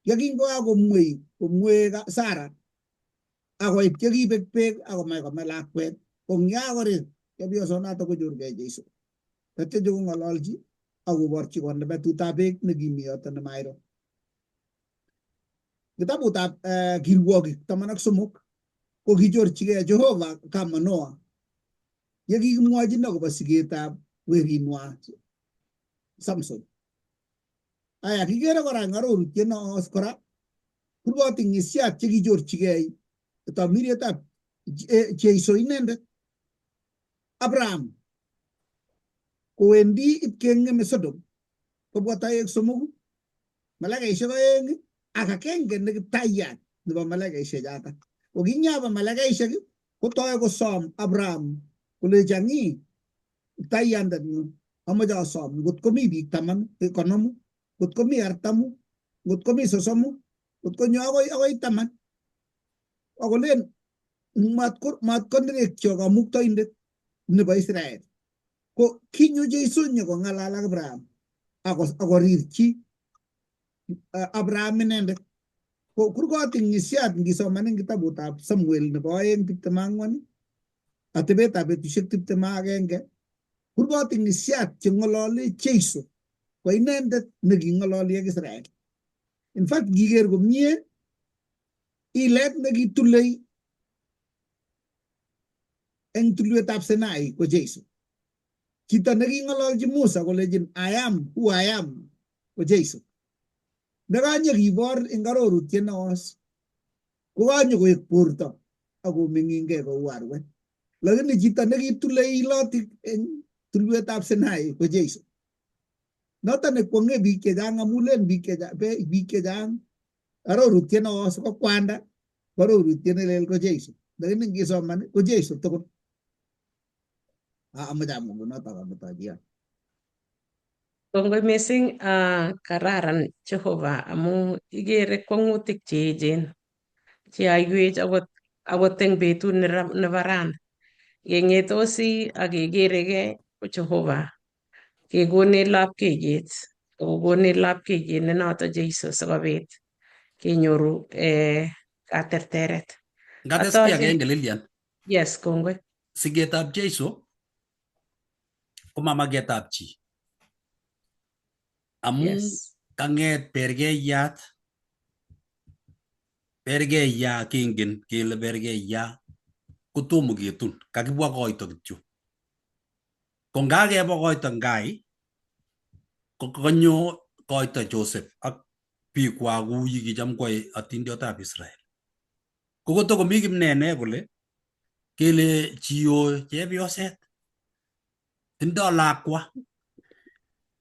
Speaker 4: Yekingokakomwei Sara akoit yekibek beek akomach kome lakwet kongyakorir chepyosonato kochorgei Jeiso. Tatyo kong'ololji akoborchi konde betutab beek nekimi yoto nemairo. Kitabutab Kirwogik 13 ko kichorchigei Jehova kama Noa yekikimwochin akobo sigetab werinwa Samson. Aya kikere kora eng arorutiet neos kora kurgotik ng'isiat chekichorchigei tamirmirietab Jeiso inendet. Abraham kowendi ipkeng'eme Sodom kobwa toek 3 malaikaisiek 2 ak agenge ne kiptaiyat nebo malaikaisiek chotok. Kokinyaba malaikaisiek kotoi kosom Abraham kolechi ang'i kiptaiyandenyu amache asom ngot komi biik 50, ngot komi 40, ngot komi 30, ngot konyo akoi 10. Akolen matkonerekyo kamuktoindet nebo Israel. Ko kinyo Jeiso nyokong'alal ak Abraham akorirchi Abraham inendet. Ko kurgotik ng'isiat ngisoman eng kitabutab Samuel nebo 2:24 atebetab betusiek 21 kurgotik ng'isiat cheng'olole Jeiso ko inendet neking'ololi ak Israel. In fact ngiker komie ilet nekitulei eng tulwetab Sinai ko Jeiso. Chito neking'ololji Musa kolejin I am who I am ko Jeiso. Nekanye kibor eng arorutiet neos kokanye koek borto akoming'ingei kou arwet. Lakini chito nekitulei ilotik eng tulwetab Sinai ko Jeiso. Noto nekwong'e biik chechang amu len biik chechang arorutiet neos ko kwanda, ko arorutiet nelel ko Jeiso. Lakini ngisoman ko Jeiso tugul. Amache amwa notok ametochi yon.
Speaker 2: Kongoi mising kararan Jehova amu igere kwong'utik cheechen cheyoiwech akot eng betut nebo rani. Keng'etosi ak kegeregei ko Jehova kekonech lapkeiyet kokonech lapkeiyet ne noto Jeiso sikobit kenyoru katerteret.
Speaker 5: Ngatestai agenge Lilian.
Speaker 2: Yes, kongoi.
Speaker 5: Sigetab Jeiso ko mamagetab chi. Amu kang'et bergeiyat kingen kele bergeiyat kotomo ketun kakibwa koito kityo. Ko ngakeba koito ngai ko kanyo koito Joseph ak biikwak kou ye kicham koyoe atindiotab Israel. Ko kotokomi kimnene kole kele chio chepyoset tindoi lakwa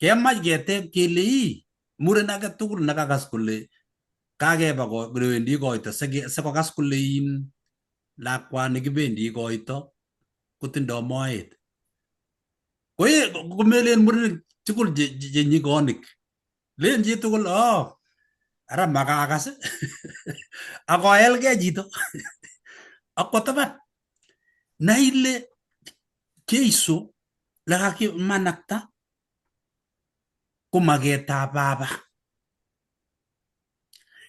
Speaker 5: Kemach keteb kele ii muren age tugul nekakas kole kakeba kowendi koito sikokas kole in lakwani kibendi koito kotindoi moet. Komelen murenik tugul che nyikonik. Len chi tugul ara makakas akoelgei chito akwo taban. Na ile Jeiso lekakimanakta ko maketab baba.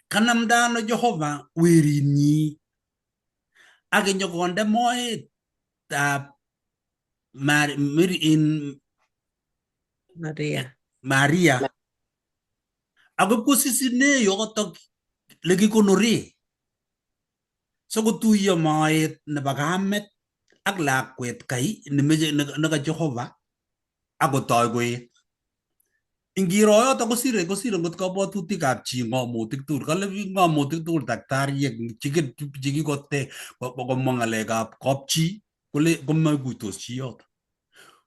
Speaker 5: Kanamda ano Jehova werinyi ak nyokonde moetab Maria ako kusisine yotok lekikonore sokotuiyo moet nebo kamet ak lakwet kai neka Jehova akotoi koet. Ingiro yotok kosire ngot kabwatutikab chi ng'omutik tugul. Kale ng'omutik tugul daktariek chekikote komwa ng'alekab kapchi kole komaikuitos chi yotok.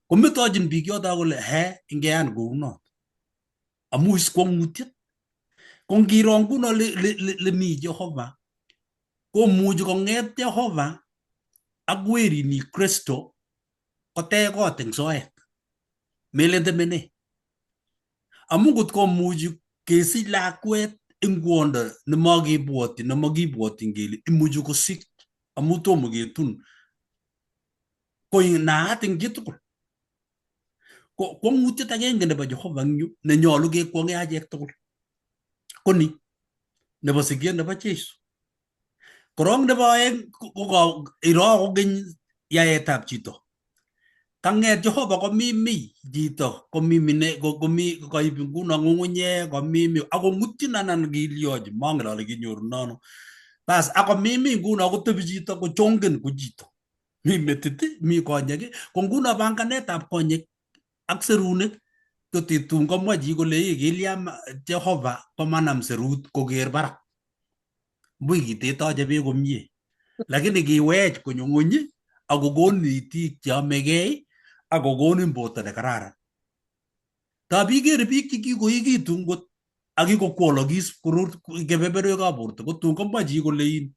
Speaker 5: Kometochin biik yotok kole ingeyan kounot amu is kwang'utiet. Ko ngiro nguno lemi Jehova komuchi kong'et Jehova ak werini Kristo kotech kot eng soet. Melen temene. Amu ngot komuchi kesich lakwet eng kwondo nemakibwotyin kele imuchi kosich amu tomo ketun ko naat eng chitugul. Ko kwang'utiet agenge nebo Jehova eng yu nenyolu kekwong'e achek tugul ko ni nebo siget nebo Jeiso. Korong nebo aeng iro kokeny yaetab chito. Kang'et Jehova komimi chito komimine komi koib nguno ng'ung'unyek komimi akong'utyin anan kiliochi mangen ale kinyorunono. Bas akomimi nguno kotebi chito kochongen ko chito. Mi metit, mi konyek, ko nguno panganetab konyek ak serunek kotitun komwa chi kole kiliam Jehova komanam serut koker barak. Mbui kitetoche beek komie. Lakini kiwech konyo ng'ony akokon itik cheyomegei akokonin borto nekararan. Tabikere biik chekikoekitu ngot akikokwolokis kebeberwekab borto kotun komwa chi kole in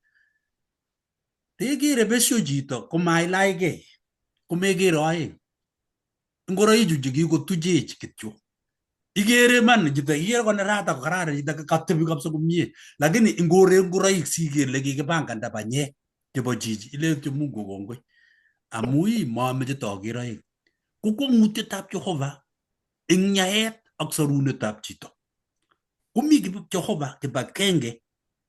Speaker 5: tekere besio chito komailachgei komekere oeng. Ngoroichu chekikotuchech kityo. Ikere man chito ikere konerat ako kararan chito katebi kabisa komie. Lakini ngore ngoroik sikele kikipanganda banyek chebo chichi ileche Mungu kongoi. Amu mameche toker oeng. Ko kwang'utietab Jehova eng nyaet ak sorunetab chito. Komi Jehova kibagenge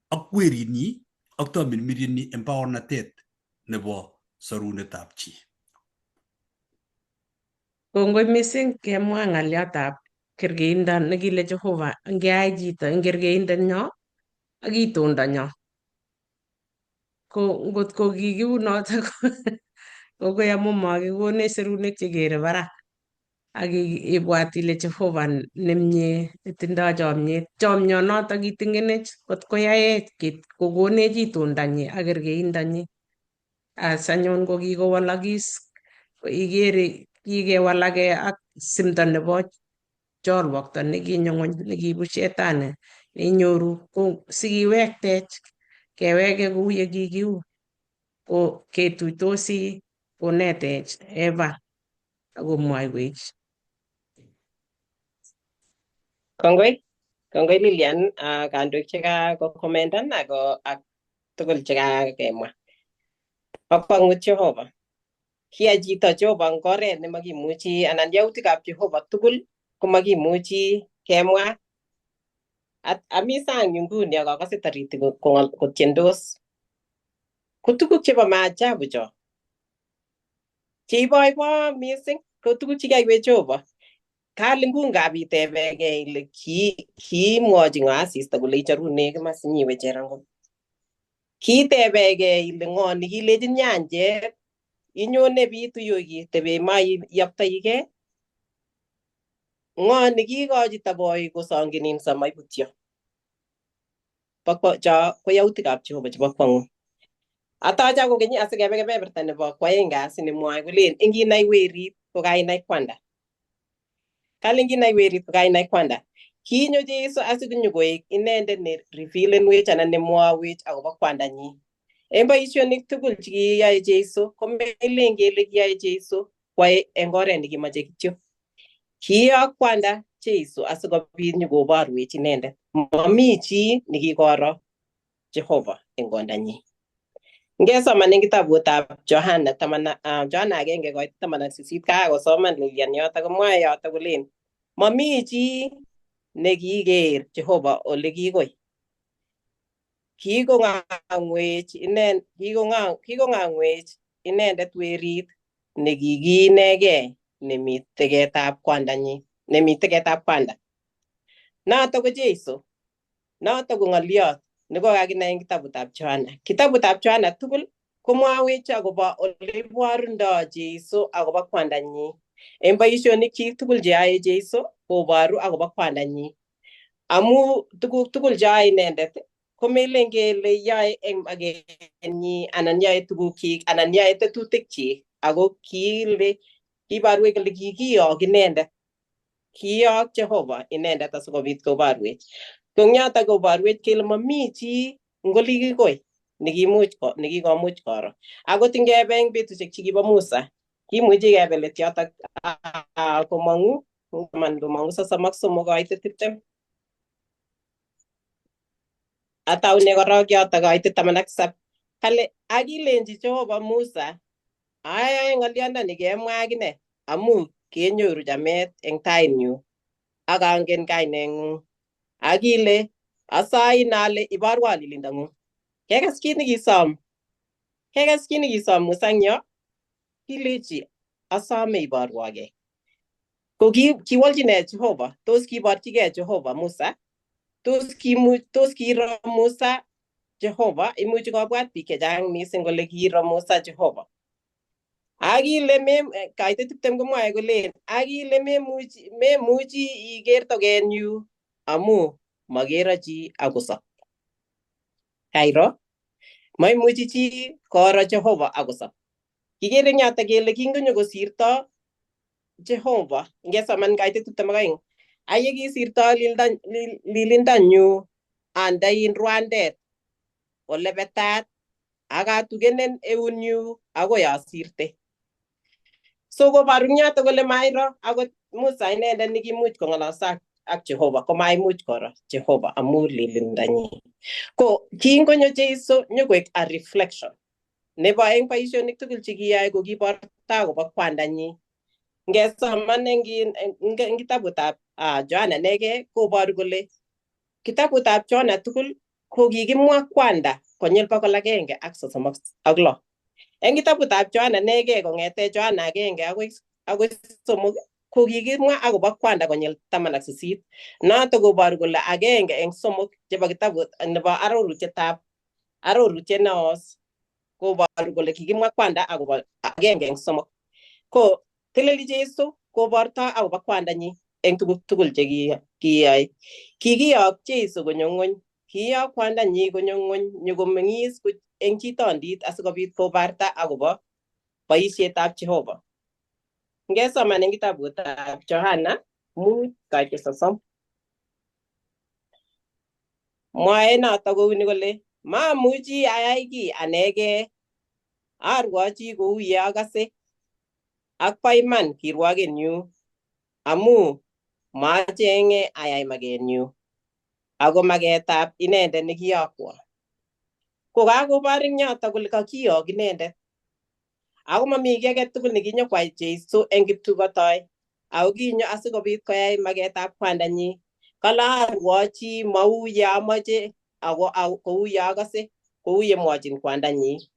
Speaker 5: ak werinyi ak tamirmirini eng baornatet nebo sorunetab chi.
Speaker 2: Kongoi mising kemwa ng'aliotab kergeindo nekile Jehova ngeyai chito eng kergeindenyo ak itondonyo. Ko ngot ko kikiu notok kongoi amu makikonech serunek chekere barak ak ibwat ile Jehova nemie netindoi chomyet. Chomyonotok kitingenech kot koyaech kokonech itondonyi ak kergeindonyi. As anyun ko kikowalakis ikere kikewalake ak simdo nebo cholwokto nekinyo ng'ony nekiibu shetani neinyoru ko sikiwektech keweke kou yekikiu ko ketuitosi konetech Eva akomwoiwech.
Speaker 3: Kongoi Lilian, kandoik chekakokomendan ak tugul chekakemwa. Bo kwang'ut Jehova. Kiyai chito Jehova eng oret nemakimuchi anan yautikab Jehova tugul komakimuchi kemwa. Ami sang yu nguni akakase taritik kotiendos. Ko tuguk chebo maajabu cho. Cheiboibo mising ko tuguk chekiyaiwech Jehova. Kalingung kabitebegei ile kiimwochi ng'o asista kole icherune kimasinyiwe cherango. Kitebegei ile ng'o nikilechin nyanjet inyone bitu yoki tebe ma yaptaige. Ng'o nikikochi taboi kosonginin samaibutyo. Cho ko yautikab Jehova chebo kwang'ut. Atacha kokeny asikebe kebeberta nebo kwaeng kasi nemwoe kolen inginai werit ko kainai kwanda. Kalen kinai werit ko kainai kwanda. Kinyo Jeiso asikonyo koek inendet ne revealenwech anan nemwowech akobo kwandanyi. En boisionik tugul chekiyoe Jeiso komelen kele kiyoe Jeiso kwae en oret nekimoche kityo. Kiyok kwanda Jeiso asikobit nyokoborwech inendet. Momi chi nekikoro Jehova en kondanyi. Ngesoman en kitabutab Johana 1:18 kakosoman Lilian yoto komwae yoto kolen momi chi nekiker Jehova ole kikoi. Kikong'ang'wech inendet werit nekikinegei nemi tegetab kwandanyi, nemi tegetab kwanda. Noto ko Jeiso. Noto ko ng'oliot nekokakinai en kitabutab Johana. Kitabutab Johana tugul komwawech akobo ole iborundo Jeiso akobo kwandanyi. En boisionik tugul cheyoe Jeiso koboru akobo kwandanyi. Amu tuguk tugul cheyoe inendet komelen kele yoe en magenyi anan yoe tugukyik anan yoe tetutikyik ako kiborwech kole kikiyok inendet. Kiyok Jehova inendet asikobit koborwech. Kong'yoto koborwech kele momi chi ngolikikoi nekikomuch koro. Akot ngebe en betusiek chekibo Musa, kimuche kebe let yotok komong'u 33 koit 20. Ataune korok yotok koit 17. Kale akilenji Jehova Musa, ayae ng'olyondoni kemwa akine amu kenyoru chamet en tainyu ak angen kaineng'ung. Akile asain ale iborwo lilindang'ung. Kekas kit nekisom Musa eng yo, kilechi asome iborwogei. Ko kiwolchine Jehova, tos kiborchigei Jehova Musa? Tos kiiro Musa Jehova? Imuchi kobwat biik chechang mising kole kiiro Musa Jehova. Akile kaite 20 komwoe kolen akile memuchi iker tokenyu amu makero chi akosop. Kairo? Maimuchi chi koro Jehova akosop. Kikere eng yoto kele kingonyo kosirto Jehova, ngesoman kaite 22, ayekisirto lilindanyu andein rwandet ole betat akatugenen eunyu akoi asirte. So koboru yoto kole mairo akot Musa inendet nekimuch kong'ololso ak Jehova komaimuch koro Jehova amu lilindanyi. Ko kingonyo Jeiso nyokoek a reflection nebo eng boisionik tugul chekiyoe ko kiborto akobo kwandanyi. Ngesoman eng kitabutab Johana nege koboru kole kitabutab Johana tugul ko kikimwa kwanda konyil 136. En kitabutab Johana nege kong'ete Johana 1 agoi 3 ko kikimwa akobo kwanda konyil 18. Noto koboru kole agenge eng 3 chebo kitabut nebo arorutiet neos koboru kole kikimwa kwanda akobo agenge eng 3. Ko teleli Jeiso koborto akobo kwandanyi eng tuguk tugul chekiyoe. Kikiyok Jeiso konyo ng'ony. Kiyok kwandanyi konyo ng'ony nyokomeng'is eng chitondit asikobit kobarta akobo boisietab Jehova. Ngesoman eng kitabutab Johana 5:30. Mwae noto kouni kole mamuchi ayai kiy anege, arwochi kou ye akase ak bo iman kirwokenyu amu macheng'e ayai makenyu ako maketab inendet nekiyokwo. Ko kakobor eng yoto kole kakiyok inendet ako mami kiy age tugul nekinyokwai Jeiso eng kiptugotoi ako kinyo asikobit koyai maketab kwandanyi. Kale arwochi mau ye amoche ako kou ye akase, kou ye mwochin kwandanyi.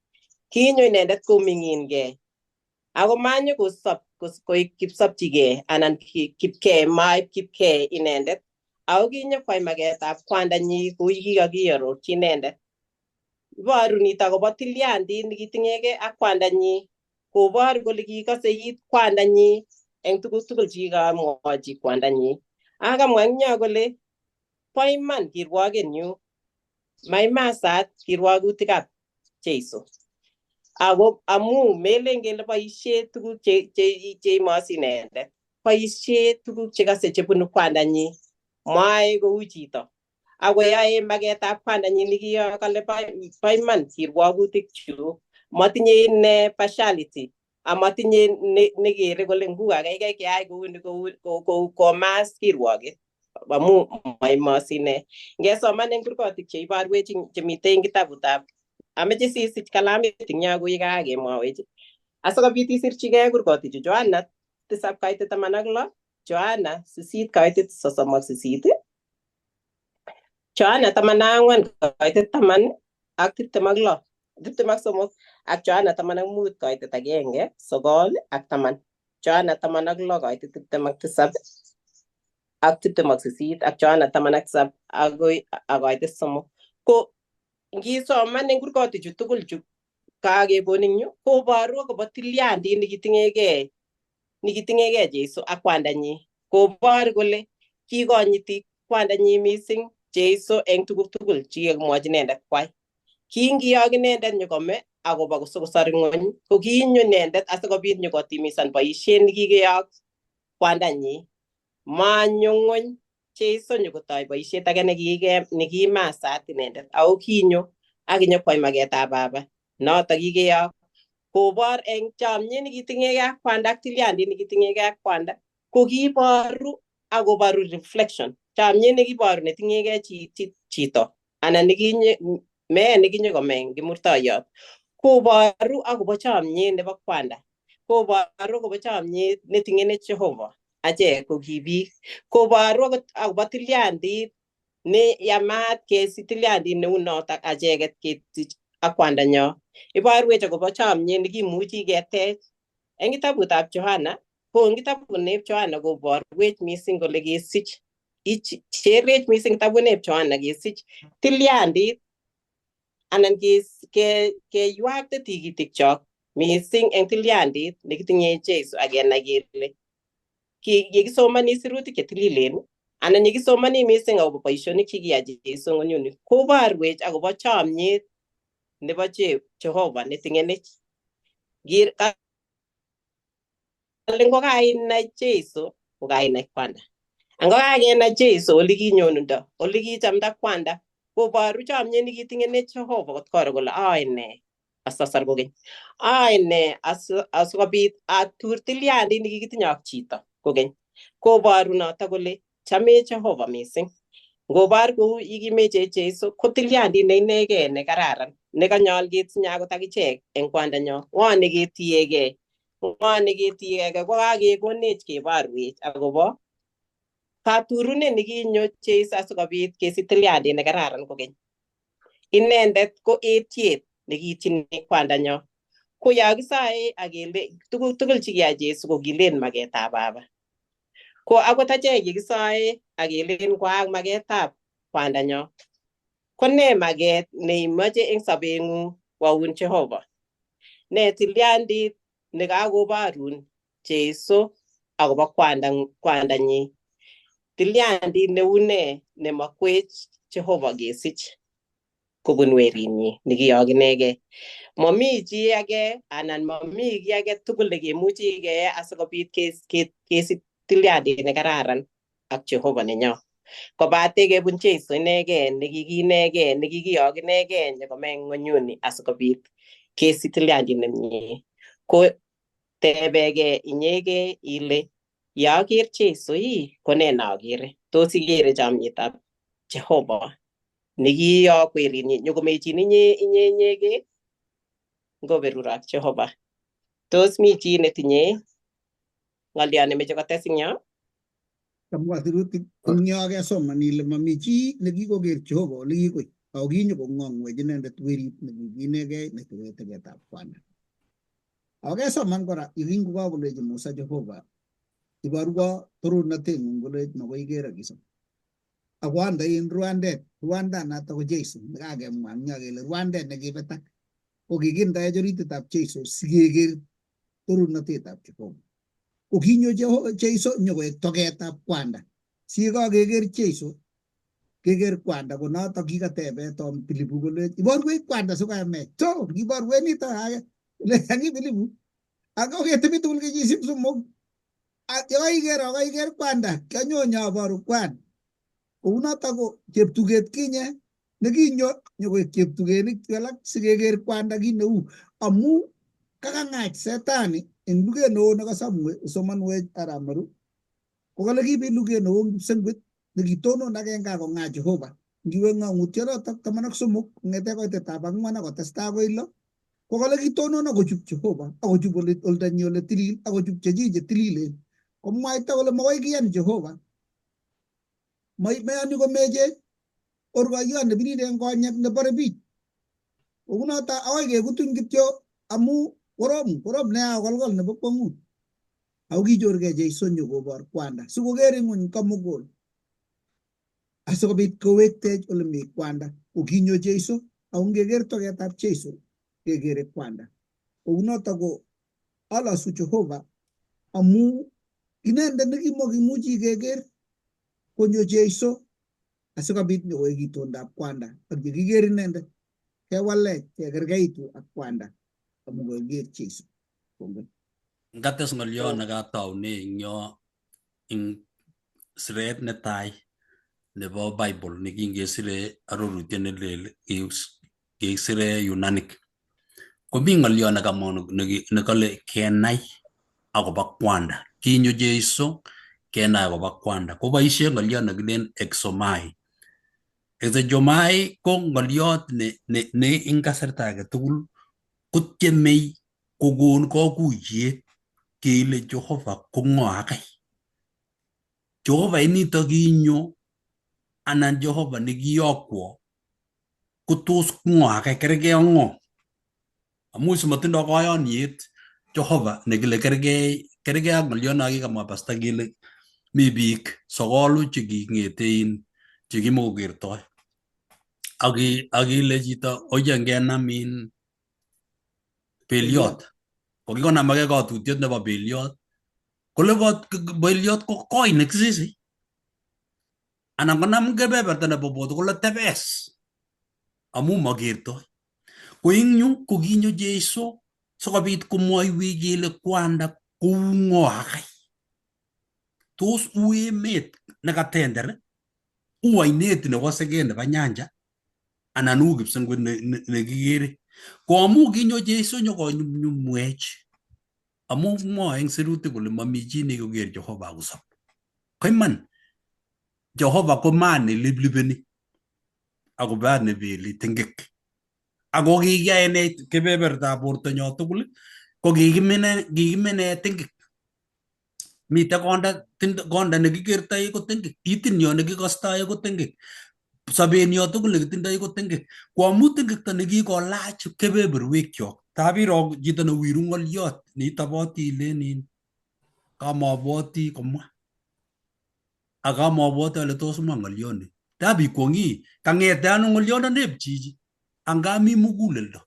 Speaker 3: Kinyo inendet koming'ingei ako manyo koik kipsopchigei anan kipkei inendet ako kinyo kwai maketab kwandanyi kou ye kikakiarorchi inendet. Iboru nito akobo tilyandit nekitinyegei ak kwandanyi, kobor kole kikose it kwandanyi eng tuguk tugul chekikamwochi kwandanyi. Akamwa eng yo kole bo iman kirwokenyu, maimasat kirwogutikab Jeiso. Ako amu melen kele boisie tuguk cheimosi inendet. boisiet tuguk chekase chebunu kwandanyi mwae kou chito ako yae maketab kwandanyi nikiyo kale bo iman kirwagutik chuk matinye ine partiality amatinye nekere kole nguka kaikai keyai kouni kou komas kirwoget amu maimos ine ngesoman eng kurgotik cheiborwech chemitei eng kitabutab ameche sisich kalamit ing yo koi kakemwawech asikobit isirchigei kurgotichu Johana 7:16 Johana 8:38 Johana 14:10 ak 26 23 ak Johana 15:1 9 ak 10 Johana 16:27 ak 28 ak Johana 17 agoi 3 ko ngisoman eng kurgotichu tugul chu kakekonin yu koboru akobo tilyandit nekitingegei Jeiso ak kwandanyi kobor kole kikonyiti kwandanyi mising Jeiso eng tuguk tugul chekikimwochi inendet kwai kingiyok inendet nyokome akobo kosokosor ng'ony ko kinyo inendet asikobit nyokotimisan boisiet nekikeyok kwandanyi manyo ng'ony Jeiso nyokotoi boisiet age nekimasat inendet ako kinyo akinyokwai maketab Baba noto kikeyok kobor eng chomyet nekitingegei ak kwanda ak tilyandit nekitingegei ak kwanda ko kiboru akoboru reflection chomyet nekiboru netingegei chito anan nekinyokome eng kimurtoiyot koboru akobo chomyet nebo kwanda koboru akobo chomyet netinye Jehova achek ko kibiik koboru akobo tilyandit ne yamat kesich tilyandit neu notok acheket kesich ak kwandanyo iborwech akobo chomyet nekimuchi ketech eng kitabutab Johana ko eng kitabuneb Johana koborwech mising kole kesich cherech mising kitabuneb Johana kesich tilyandit anan keyuakte tikitikchok mising eng tilyandit nekitinye Jeiso akenai kele yekisomani sirutik chetililen anan yekisomani mising akobo boisionik chekiyachi Jeiso ngonyuni koborwech akobo chomyet nebo Jehova netingenech kale ngokainai Jeiso kokainai kwanda angokakenai Jeiso olekinyonundo olekichamda kwanda koboru chomyet nekitingenech Jehova kot koro kole ine asasar kokeny ine asikobit atur tilyandit nekikitinye ak chito kokeny koboru noto kole chamech Jehova mising ngobor kou yekimeche Jeiso ko tilyandit ne inegei nekararan nekanyol ketinye akot akichek eng kwandanyo ng'o neketiegei ko kakekonech keborwech akobo katurunet nekinyo Jeiso asikobit kesich tilyandit nekararan kokeny inendet ko etiet nekiityini kwandanyo ko yo kisae akele tuguk tugul chekiyai Jeiso ko kilen maketab Baba ko akot achek yekisae akelen kwaak maketab kwandanyo ko ne maket neimache eng sobeng'ung kwaun Jehova ne tilyandit nekakoborun Jeiso akobo kwandanyi tilyandit neu ne nemakwech Jehova kesich kobun werinyi nekiyok inegei mami chi age anan mami kiy age tugul nekemuchi keyai asikobit kesich tilyandit nekararan ak Jehova nenyo kobate kebun Jeiso inegei nekikinegei nekikiyok inegei nyokome eng ng'onyuni asikobit kesich tilyandit nemie ko tebegei inyegei ile yaker Jeiso ko ne nakere tos ikere chomyetab Jehova nekiyok werinyi nyokomechin inye inyegei ngoberur ak Jehova tos mi chi netinye ng'olyo nemeche kotes ing yo
Speaker 4: Kamwa sirutik eng yo kesoman ile mami chi nekikoker Jehova ole kikoi ako kinyokong'ong'wech inendet werit nekikinegei netegetab kwanda ako kesoman kora yekingokakolechi Musa Jehova iborwo torornateng'ung kolech makoi iker akiso ako andoi en Rwanda ko Jeiso nekakemwa eng yo kele Rwandet nekibetak ko kikindaech orititab Jeiso sikeker torornatetab Jehova ko kinyo Jeiso nyokoek togetab kwanda sikakeker Jeiso keker kwanda ko notok kikatebe Tom Philipu kolech iborwech kwanda sikayamech to kiborwech nito age le Philipu ako ketebi tugul kenyisiek 3 Yekaiker kwanda kianyon abaru kwan kounotok ko cheptuget kinye nekinyo nyokoek cheptugenik alak sikeker kwanda kit neu amu kakang'ach setani eng luget neo nekasomanwech arap Maru kokale kibit luget neo kipsengwet nekitonon agenge akong'ach Jehova ngiwe ng'ang'utyonotok 13 kong'ete koitetab 4 akotestai akoi 6 kokale kitonon akochub Jehova akochub oldanyi ole tilil akochub chechi chetililen komwaita kole makoi kiyan Jehova meyoni komeche orkoiyot nebiriren konyek nebore biich kounoto akoi kekutuny kityo amu korom nea kolkol nebo kwong'ut ako kichorgei Jeiso nyokobor kwanda sikoker ing'ony komugul asikobit kowektech ole mi kwanda kokinyo Jeiso ako ngeker togetab Jeiso kekere kwanda kounoto ko alasu Jehova amu inendet nekimokimuchi keker konyo Jeiso asikobit nyokoek itondab kwanda ak yekiker inendet kewalech kekerkeitu ak kwanda amu koker Jeiso.
Speaker 5: Ngates ng'olyo nekataune ing yo ing siret netai nebo Bible nekingesire arorutiet nelel kikisire Yunanic komi ng'olyo nekale kenai akobo kwanda kinyo Jeiso kenai akobo kwanda koboisie ng'olyo nekilen exomai. Exomai ko ng'olyot ne ing kasarta age tugul kotiemei kokon kakuyet kele Jehova ko ng'o akai. Jehova inito kinyo anan Jehova nekiyokwo ko tos ng'o akai kergei ak ng'o amu simatindoi kayoniet Jehova nekile kergei ak ng'olyot nakikamwa pasta kele mi biik 9 cheking'ete chekimokokertoi akile chito oye ngenam beliot kokikonamake katutiet nebo beliot kole beliot ko koi nekisisi anan konam kebeberta nebo boto kole tebes amu makertoi ko ing yu kokinyo Jeiso sikobit komwoiwech kele kwanda kou ng'o akai tos u emet nekatender u ainet nebo seket nebo nyanja anan u kipsengwet nekikere ko amu kinyo Jeiso nyokonyumnyumwech amu mwoe eng sirutik kole mami chi nekoker Jehova akosop ko iman Jehova ko maat neliplipeni ako maat nebeli tingik ako kikiyaenech kebebertab bortonyo tugul ko kikimene tingik mite konda nekikertoi ko tingik itinyo nekikostoi ko tingik sobenyo tugul nekitindoi ko tingik ko amu tingikto nekikolach kebeberwekyok tabiro chito newiru ng'olyot neitoboti ilenin kamabwoti komwa akamabwoti ale tos mwa ng'olyoni tabikwong'i kang'ete ano ng'olyondonep chichi angami muguleldo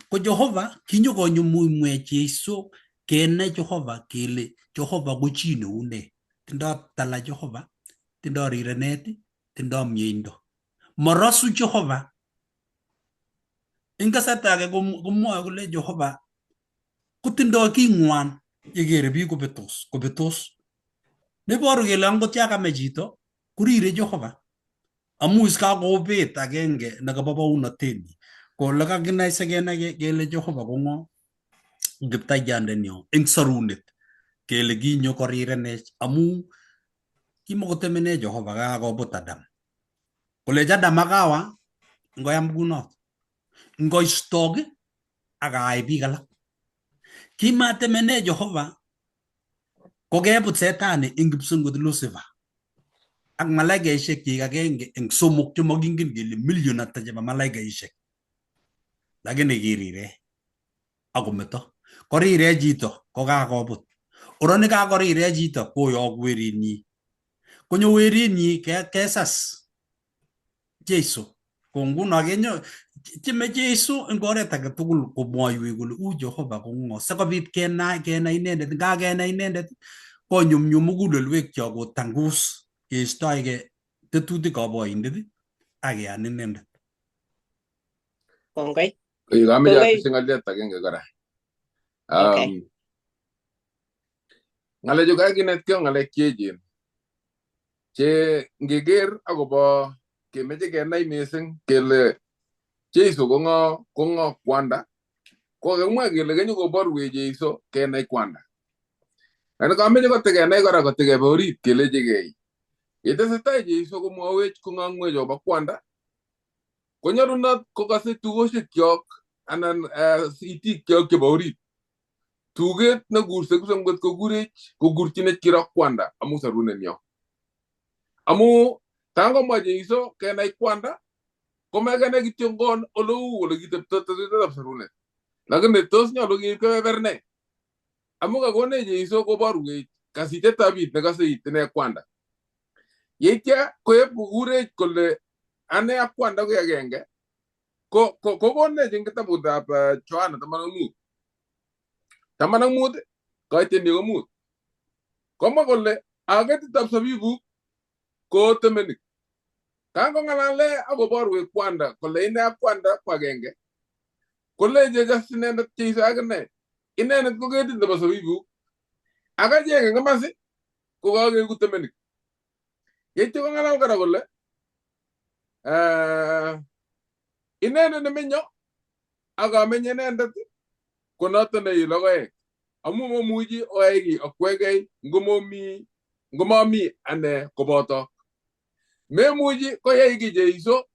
Speaker 5: ko Jehova kinyokonyumnyumwech Jeiso kenai Jehova kele Jehova ko chi neu ne tindoi tala Jehova tindoi rirenet tindoi mieindo marasu Jehova ing kasarta age komwoe kole Jehova kotindoi king'wan yekere biik kobetos neboru kele angot ya kame chito kurire Jehova amu iskakobet agenge nekabo baunatenyi ko lekakinai sikenai kele Jehova ko ng'o kiptaiyandennyo eng sorunet kele kinyo korirenech amu kimokotemene Jehova kakobut Adam kolech Adam akawa ngoyam kunot ngoistok akayai biik alak kimatemene Jehova kokebut setani ing kipsengwet Lucifer ak malaikaishek chik agenge eng 3 chemakingen kele million ata chebo malaikaishek lakini kirire akometo korire chito kokakobut oroni kakorire chito koyok werinyi konyo werinyi kesas Jeiso ko nguno kenyo chime Jeiso eng oret age tugul komwoiwech kole u Jehova ko ng'o sikobit kenai inendet ngakenai inendet konyumnyum mugulelwekyok kotangus keistoege tetutik aboindet akeyan inendet.
Speaker 3: Kongoi.
Speaker 1: Kameche ateshi ng'oliot agenge kora.
Speaker 3: Okay.
Speaker 1: ngalechu kakinetkei ngalek cheechen che ngeker akobo kemeche kenai mising kele Jeiso ko ngo kwanda, ko kakimwa kele kenyokoborwech Jeiso kenai kwanda. Ani kameche kotekenai kora kotekebe orit kelechigei. Yetesetai Jeiso komwawech kong'ang'wech akobo kwanda, konyolunot kokase tukoshekchok anan itikchok chebo orit. Tuget nekurse kipsengwet kokurchinech kiro kwanda amu sarunenyo. Amu tangomwa Jeiso kenai kwanda, komekenai kityo ngon oleu ole kitepto tetetab sarunet. Lakini tos nyolu keib kebeber ne? Amu kakonech Jeiso koborwech kasichtetab it nekase it ine kwanda. Yeitya koep kokurech kole ane ak kwanda ko agenge, kokonech eng kitabutab Johana 15 kaiteni ko 5. Komwa kole aketitab sabibuk ko temenik. Kangong'alale akoborwech kwanda kole ine ak kwanda ko agenge, koleche jas inendet Jeiso akine inendet ko ketit nebo sabibuk, ak achek eng komasi ko kakeku temenik. Yeityo kong'alal kora kole inendet nemenyo ak amenye inendet ko noto nei logoek, amu momuchi oai kiy okwegei ngomami ane koboto. Memuchi koyai kiy Jeiso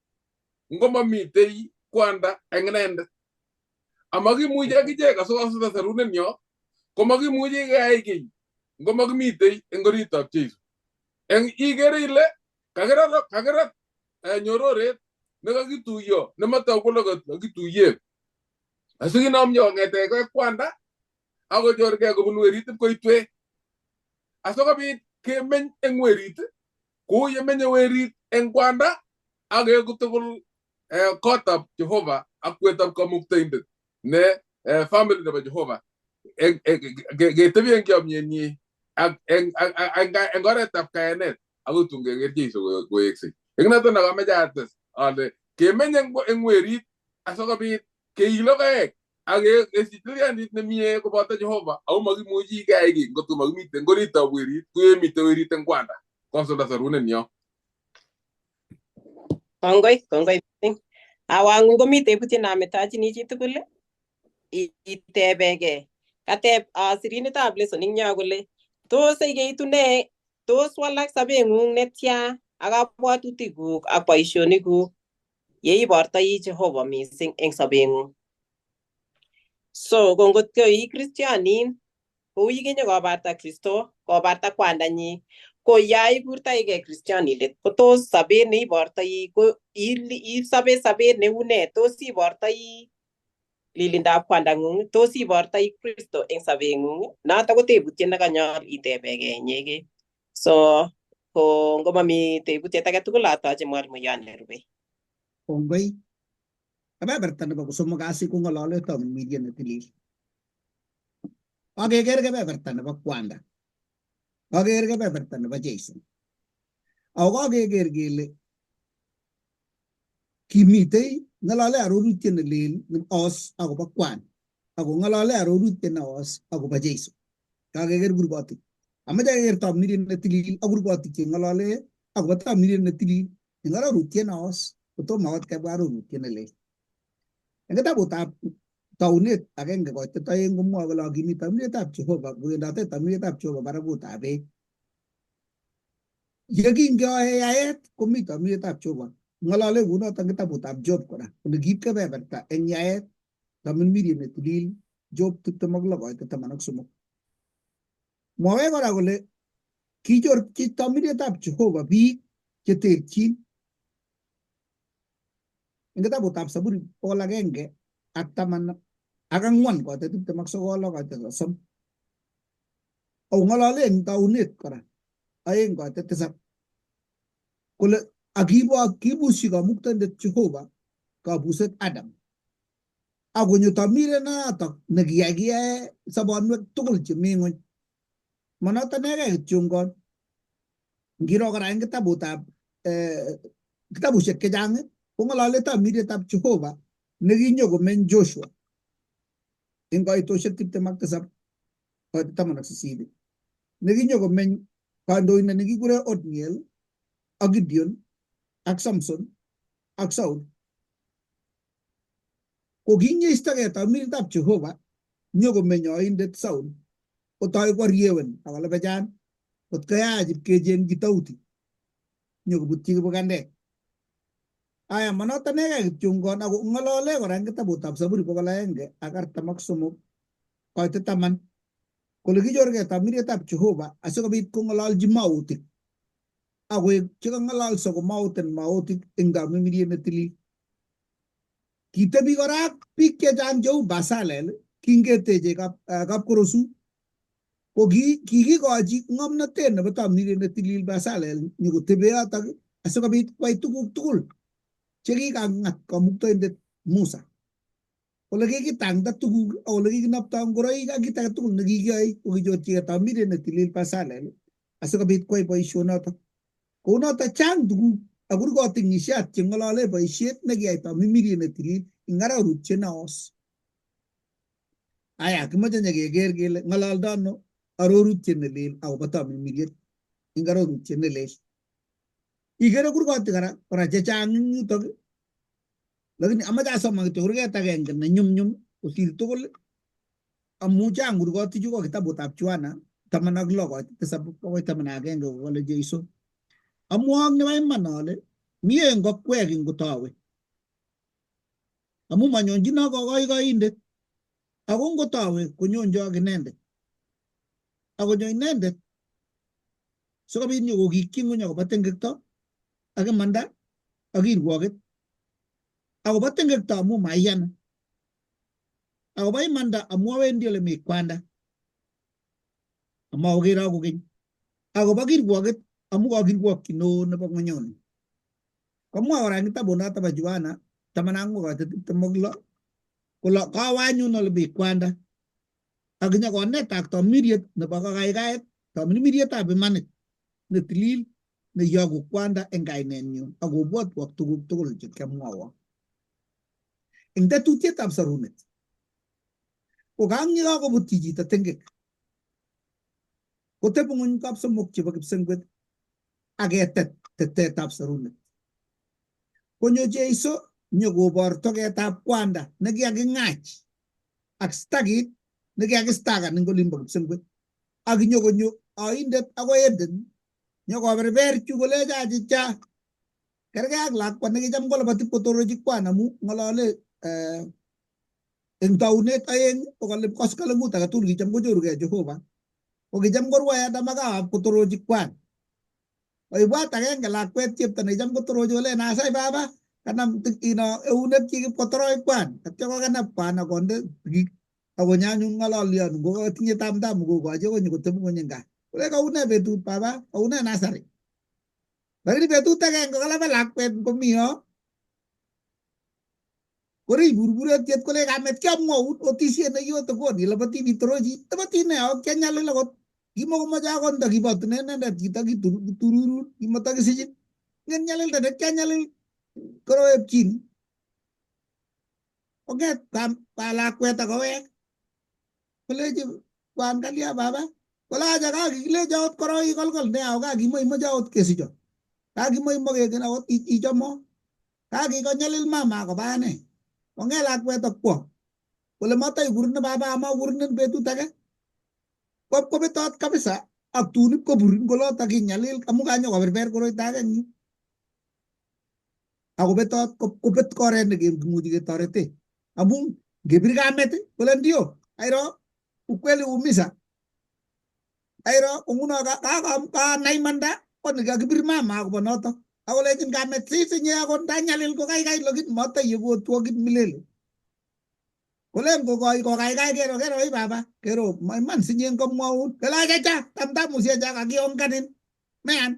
Speaker 1: ngomamitei kwanda eng inendet. Amakimuchi akichek asikosita sarunenyo, komakimuchi keyai kiy ngomakimitei eng oritab Jeiso. Eng ikere ile kakirat nyororet nekakituyo nematoku kole kakituye. Asikinomyo kong'eteke kwanda akochorgei kobun werit ipkoitwech. Asikobit kemeny eng werit kou yemenye werit eng kwanda akeku tugul kotab Jehova ak kwetab Kamuktaindet ne family nebo Jehova. Ketebi eng chomyenyi ak eng oretab kayanet akoi tun keker Jeiso koweksei. Eng noto nekameche ates ale kemeny eng werit asikobit kei logoek ak kesich tilyandit nemie koboto Jehova, ako makimuchi keyai kiy ngotko makimite eng oritab werit kuyemite werit eng kwanda kosulda sarunenyo.
Speaker 3: Kongoi mising. Awang'u komi tebutiet nametachini chitugul itebegei. Kateb sirinitab lesoning nyo kole tos ikeitu ne, tos walak sobeng'ung netya ak kabwatutikuk ak boisionikuk yeibortoi Jehova mising eng sobeng'ung. So kongotko ii kristianin kou yekinye kobarta Kristo, kobarta kwandanyi, ko yaikurtoigei kristianindet, ko tos sobet neibortoi ko isobe sobet neu ne? Tos ibortoi lilindab kwandang'ung, tos ibortoi Kristo eng sobeng'ung? Noto ko tebutiet nekanyol itebegei inyegei. So ko ngomami tebutiet age tugul atoche mwalimuyot nerubei.
Speaker 4: Kongoi. Kebeberta nebo kosomok kasi kong'olole tamirmiriet netilil. Akeker kebeberta nebo kwanda. Akeker kebeberta nebo Jeiso. Ako kakeker kele kimitei ng'alale arorutiet nelel os akobo kwan. Ako ng'alale arorutiet neos akobo Jeiso. Kakeker kurgotik. Amache keker tamirmiriet netilil ak kurgotik cheng'alale akobo tamirmiriet netilil eng arorutiet neos kotomo akot kebwa arorutiet nelel. Eng kitabutab Taunet 1:2 komwoe kole akimi tamirmirietab Jehova kowendote tamirmirietab Jehova barakutab beek. Yekingeyoe yaet komi tamirmirietab Jehova. Ng'alale kunoto kitabutab Job kora kole kiib kebeberta eng yaet tamirmiriet netilil Job 26:13. Mwoe kora kole kichorchi tamirmirietab Jehova biik cheterchin. Eng kitabutab Zaburi 114:29. Ako ng'alale eng Taunet kora 2:7 kole akibushi Kamuktaindet Jehova kabuset Adam. Akonyo tamirmiriet notok nekiyae sobonwek tugul chemi ng'ony. Manoto inegei kityo ngon. Ngiro kora eng kitabushek chechang kong'alale tamirmirietab Jehova nekinyo komeny Joshua eng koitoshek 27:18. nekinyo komeny kandoindet nekikure Othniel ak Gideon ak Samson ak Saul ko kinyeistogei tamirtab Jehova nyokomeny oindet Saul kotoi koriewen akolebechan kot koyach ipkecheng'chi Dauti nyokobutyi kibukandek. Aya manoto nekei kityongon ako ng'olole kora eng kitabutab Zaburi 143 koite 10 kole kichorgei tamirietab Jehova asikobit kong'ololji mautik akoek chekang'ololso komauten mautik eng tamirmiriet netilil. Kitebi kora ak biik chechang cheu Basalel kingeteche kapkorosut ko kikikochi ng'omnotet nebo tamirmiriet netilil Basalel nyokotebe yotok asikobit kwai tuguk tugul chekikang'at kamuktoindet Musa. Ole kikitangda tuguk ak ole kikinoptoi ngoroik ak kit age tugul nekikiyoe kokichorchigei tamirmiriet netilil Basalel asikobit kwai boisionotok. Kounoto chang tuguk ak kurgotik ng'isiat cheng'olole boisiet nekiyai tamirmiriet netilil eng arorutiet neos. Aya kimoche nyekeker kele ng'ololdo ano arorutiet nelel akobo tamirmiriet eng arorutiet nelel. Ikere kurgotik kora chechang eng yutok, lakini amache asoman kityo kurget agenge ne nyumnyum kosir tugul amu chang kurgotik chu ko kitabutab Johana 16:7-11 kokole Jeiso. Amwong nebo iman ale mie ngokwek ing kotawe amu manyonjino kokoikoindet ako ngotawe konyonjo ak inendet akonyo inendet sikobit nyokokikyi ng'uny akobo tengekto ak imanda ak kirwoket akobo tengekto amu maiyan akobo imanda amu awendi ole mi kwanda amaokero kokeny akobo kirwoket amu kakirwokyi neo nebo ng'onyoni. Komwa kora eng kitabunoto bo Johana 14:26 kole kawe anyun ole mi kwanda ak nyokonetak tamirmiriet nebo kakaikaet, tamirmirietab imanit netilil neyogu kwanda eng kainenyu akobwotwok tuguk tugul chekiamwowo. Eng tetutietab sarunet ko kakobutyi chito tengek kotebi ng'uny kapsomok chebo kipsengwet ak ketet tetetab sarunet. Konyo Jeiso nyokobor togetab kwanda nekikaking'ach ak stakit nekikistakan eng olimbo kipsengwet ak nyokonyo oindet akoi Eden nyokoberber chu kolecho achicha kergei ak lakwa nekicham koloboti kotorochi kwan amu ng'olole eng taunet aeng kokale koskoleng'ut age tugul kicham kochorugei Jehova ko kicham korwoe Adam ak Hawa kotorochi kwan. Oibwat agenge lakwet chepto nekicham kotorochi kole nasai baba kanam eunek chik kotoroch kwan atya kokanap kwan akonde tikik akonyo anyun ng'ololyon ngokatinye tamtam kokochi akoi nyikotebi ng'uny eng gaa kole kaune betut baba kaune nasari. Lakini betut agenge kalaba lakwet komi yo kori burburetiet kole kamet kiamwaun otisiet nekiyote koni labati bitorochi labati ne ak kianyalil akot kimokomoche akot ndakibotune inendet kitakitururun kimatakisichin ng'en nyalilda nekianyalil koroepchin kong'et lakwet akowek kolechi kwan kalya baba kola acha kakikilecho akot korok ikolkol nea ako kakimoimoche akot kesicho kakimoimokengen akot ichomo kakikonyalil mama akoba ane kong'et lakwet akwo kole mataikurne baba amakurnen betut age kobetot kabisa ak tun ipkoburin kolotok kinyalil amu kanyokoberber koroito age eng yu akobetot kobet koret nekemuchi ketorete amu ngepir kamet kole ndio airo ukweli umisa airo nguno kanai imanda koni kakibir mama akobo notok akolechin kamet sisinye akot ndanyalil ko kaikai lakini mataiyeku milele kolen kokaikai kero i baba kero iman sinye komwaun kela chacha tamtamusiek cha kakionganin mean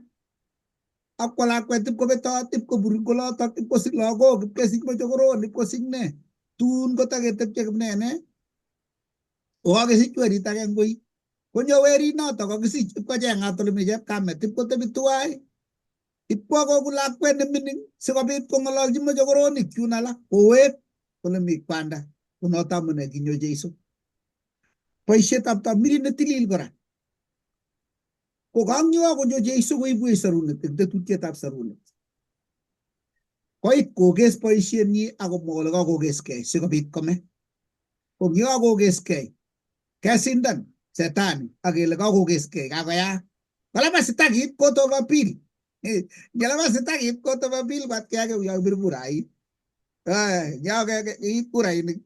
Speaker 4: akwa lakwet ipkobetot ipkoburin kolotok ipkosich lagok ipkesich mochokoron ipkosich ne tun kotaketepche kipnene kokakesich werit age ngoi konyo werit notok kakisich ipkocheng'at ole mi chepkamet ipkotebi tuwai ipkwo koku lakwet nemining sikobit kong'ololchi mochokoronik chun alak kowek ole mi kwanda konoto amune kinyo Jeiso. Boisietab tamirmiriet netilil kora ko kangyo ko jo Jeiso ko ibu sarunet eng tetutietab sarunet koit koges boisienyi ako mokole kakokeskei sikobit kome ko kikakokeskei kesindan setani akele kakokeskei kakoyaak kalaba sitakit court of appeal ngalaba sitakit court of appeal bat keyake uyakibir kurait yake iit kurainik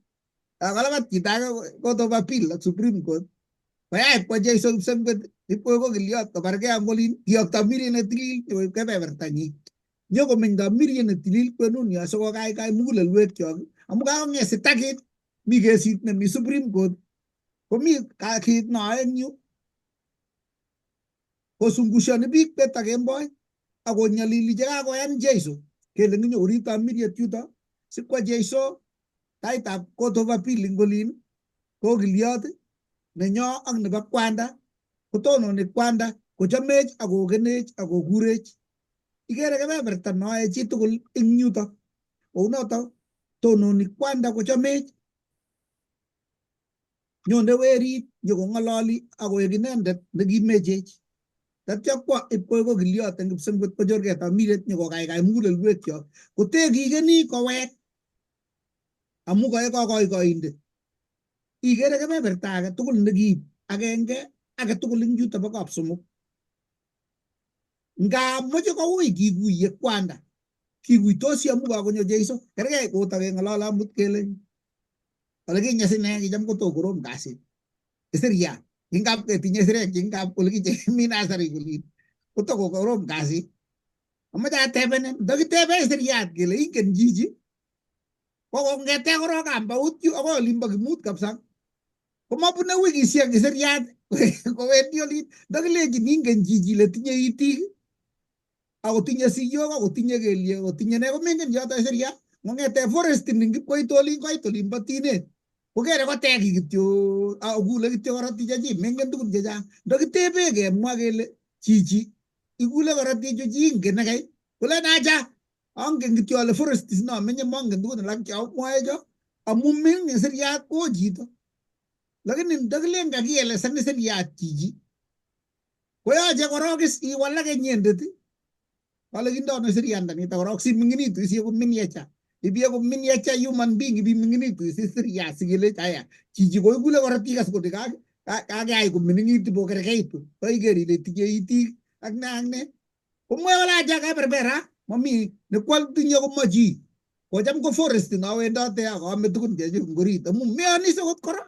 Speaker 4: kalabat chito age court of appeal ak supreme court koyait kwa Jeiso Kipsengwet ipko ko kiliot kobargei ak olin kiyokto Miriam netilil nyokoib kebebertanyi nyokomengto Miriam netilil kwenun yo sikokaikai mugulelwekyok amu kakong'et sitakit mi kesit nemi supreme court komi kit noe eng yu kosungushani biik bet ak kemboi akonyalili chekakoyan Jeiso kele nginyokoriptoi Miriam yuto sikwa Jeiso taitab court of appeal ing olin ko kiliot nenyo ak nebo kwanda kotononi kwanda kochomech akokenech akokurech ikere kebeberta noe chitugul ing yuto kounoto tononi kwanda kochomech nyone werit nyokong'ololi akoek inendet nekimechech tatya kwa ipkoi ko kiliot eng Kipsengwet kochor ketab Miriam nyokokaikai mugulelwekyok kotekikeni kowek amu kae kakoikoindet ikere kebeberta age tugul nekiib agenge age tugul ing yuto bo Kapsomok nga moche koui kikuye kwanda kikuitosi amu kakonyo Jeiso kergei koto keng'olole amut kele ole kinye sine kicham kotokorom kasit isiriat ingap ketinye sirek ingap ole kiche mi nasari kulin kotokorom kasit amache atebenen ndokitebe isiriat kele ingen chichi kokongete korok kambaut yu akoi olimbo Kimut kabisa komabune wikisiek isiriat kowendi olin ndakilechin ingen chichi ile tinye itik akotinye siyok akotinye kelyek akotinye ne komengen choto isiriat ngongete forest ning koit olin koit olimbo tinet kokere koteki kityo akule kityo korotik chechi mengen tugun chechang ndokitebe kemwa kele chichi ikule korotik chu chi ingen nekai kole nacha angen kityo ale forest no menye mongen tugun alak cheamwae cho amu mengen isiriat ko chito lakini ndakilen kakielesan isiriat chichi koyoche korok iwalake inyendet ale kindono isiriandanito korok siming'initu isieku miniature ibieku miniature human being ibiming'initu isiriat sikele aya chichi koikule korotik as kole kakeyai komining'itu pokerkeitu koiker ile tinye itik ak ne komwoe wala acha keberbera mami nekwal tinye komochi kocham ko forest no wendote akome tugun chechuk ngorit amu meonis akot kora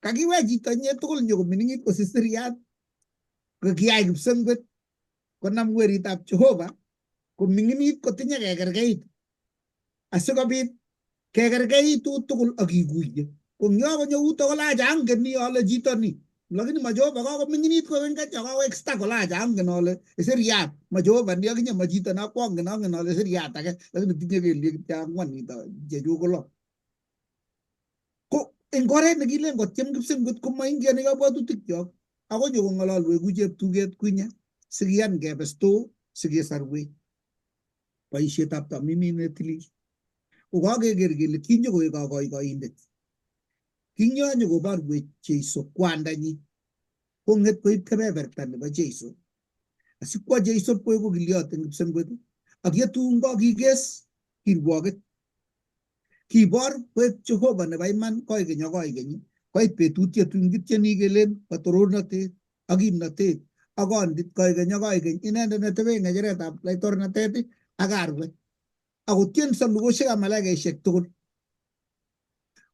Speaker 4: kakiwe chito nye tugul nyokomining'it kosir siriat kokiyai Kipsengwet konam weritab Jehova koming'init kotinye kekerkeit asikobit kekerkeitu tugul akikuye kongyo konyo uto kolacha angen ni ale chito ni lakini ma Jehova kakoming'init kowengech akaweksta kolacha angen ale siriat ma Jehova ni akinye ma chito na kwangen angen ale siriat age lakini tinye kelyek kityo ang'wan nito chechuk kolo ko eng oret nekilen kotyem Kipsengwet komaingiani kabwatutikchok ako nyokong'ololwech ku cheptuget kwinye sikiyan kebe store sikesarwech boisietab tamimin netilil kokakeker kele kinyokoek kakoikoindet kinyo koborwech Jeiso kwandanyi kong'et koib kebeberta nebo Jeiso asikwo Jeiso koeku kiliot eng Kipsengwet ak yetun kokikes kirwoket kibor koek Jehova nebo iman koikeny ak koikeny koit betut yetun kityeni kelen patorornatet ak kimnatet ak kondit koikeny ak koikeny inendet netebe ng'echeretab laitornatet ak arwet akotyenso lugosiekab malaikaisiek tugul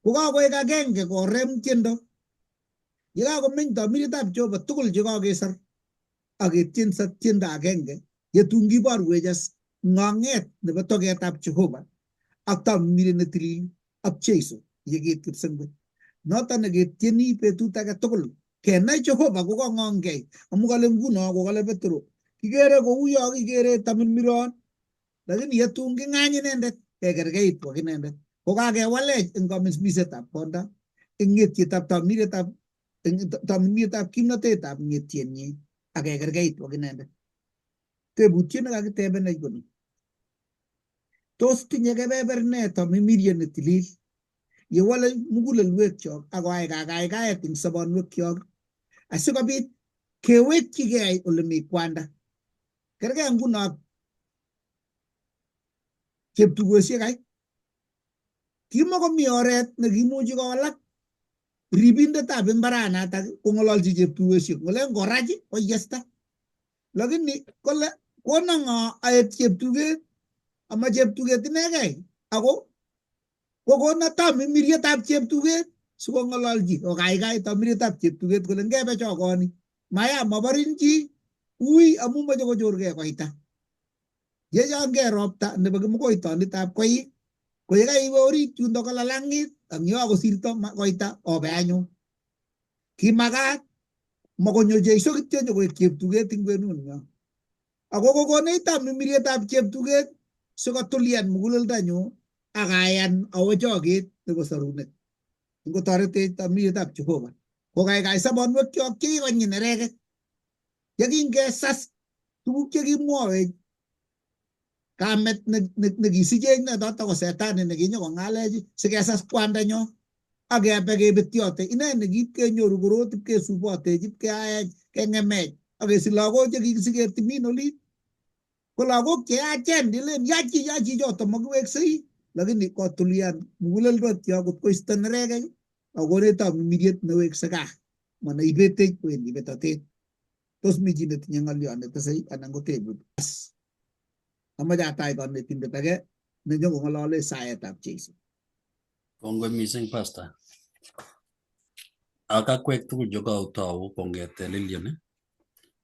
Speaker 4: kokakoek agenge korem tiendo yekakomeny tamiretab Jehova tugul chekakesor aketyenso tiendo agenge yetun kiborwech as ng'ong'et nebo togetab Jehova ak tamiret netilil ak Jeiso yekiit Kipsengwet noto neketieni betut age tugul kenai Jehova kokang'ongei amu kale nguno kokale Petro kikere kouyo kikere tamirmiron lakini yetun king'any inendet kekerkeit ak inendet kokakewalech eng kamismisetab konda eng ng'etietab tamiriretab kimnatetab ng'etienyi ak kekerkeit ak inendet tebutiet nekakitebenech koni tos tinye kebeber ne tamiriet netilil yewale mugulelwekyok ak koai kakaikaet eng sobonwekyok asikobit kewekchigei ole mi kwanda. Kergei nguno cheptugosiek ai. Kimakomi oret nekimuchi kowalak ribindetab imbaranatak kong'ololchi cheptugosiek ng'olen ngorach koyesta. Lakini kole kono ng'o aek cheptuget ama cheptuget inegei ako kokona tamirmirietab cheptuget sikong'ololchi okaikai tamirietab cheptuget kole ngebe chokoni maya mabarin chi ui amu moche kochorgei koita. Yechongei ropta nebo kimukoitonitab koik ko yekaiwe orit yundo kolalang'it ang yo kosirto koita obe anyun. Kimakat makonyo Jeiso kityo nyokoek cheptuget ing kwenunyo. Ako kokonech tamirmirietab cheptuget sikotulian muguleldonyu akayan awo choget nebo sarunet. Ngotoretech tamirmirietab Jehova. Kokaikai sobonwekyok chekikonyi nerekek. Yekingesas tuguk chekimwowech kamet nekisichech noto ko setani nekinyokong'alech sikesas kwandanyo akebe kebetyote ineni kiip kenyoru korot ip kesubotech ip keaech keng'emech akesich lagok chekikisiker timin olit ko lagok cheyachen dilen yachi choto makiweksei lakini kotulian muguleldotyo kot koisto nerekek akonech tamirmiriet newekse gaa manaibetech wendi betotet. Tos mi chi netinye ng'olyon netesei anan ko tebut? Amache atach kanetindet age nenyokong'olole saetab Jeiso.
Speaker 5: Kongoi mising pastor. Akakwek tugul chekautou kongete Lilian,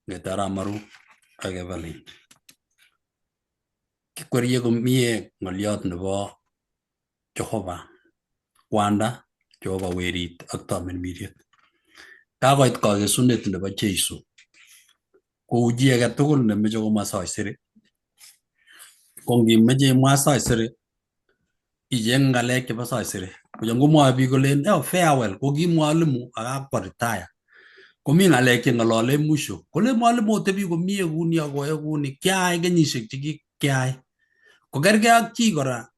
Speaker 5: ngete Aramaru ak Evelyn. Kikwerie komie ng'oliot nebo Jehova, kwanda, Jehova werit ak tamirmiriet. Kakoit kakesunet nebo Jeiso. Kou chi age tugul nemeche komwa saisere. Ko ngimeche imwa saisere icheng ng'alek chebo saisere. Kuyo ngomwoe biik kolen farewell ko ki mwalimu akakwo retire. Komi ng'alek cheng'olole mwisho. Kole mwalimu otebi komie kuni akoe kuni kiai kenyisiek chekikiai. Ko kergei ak chi kora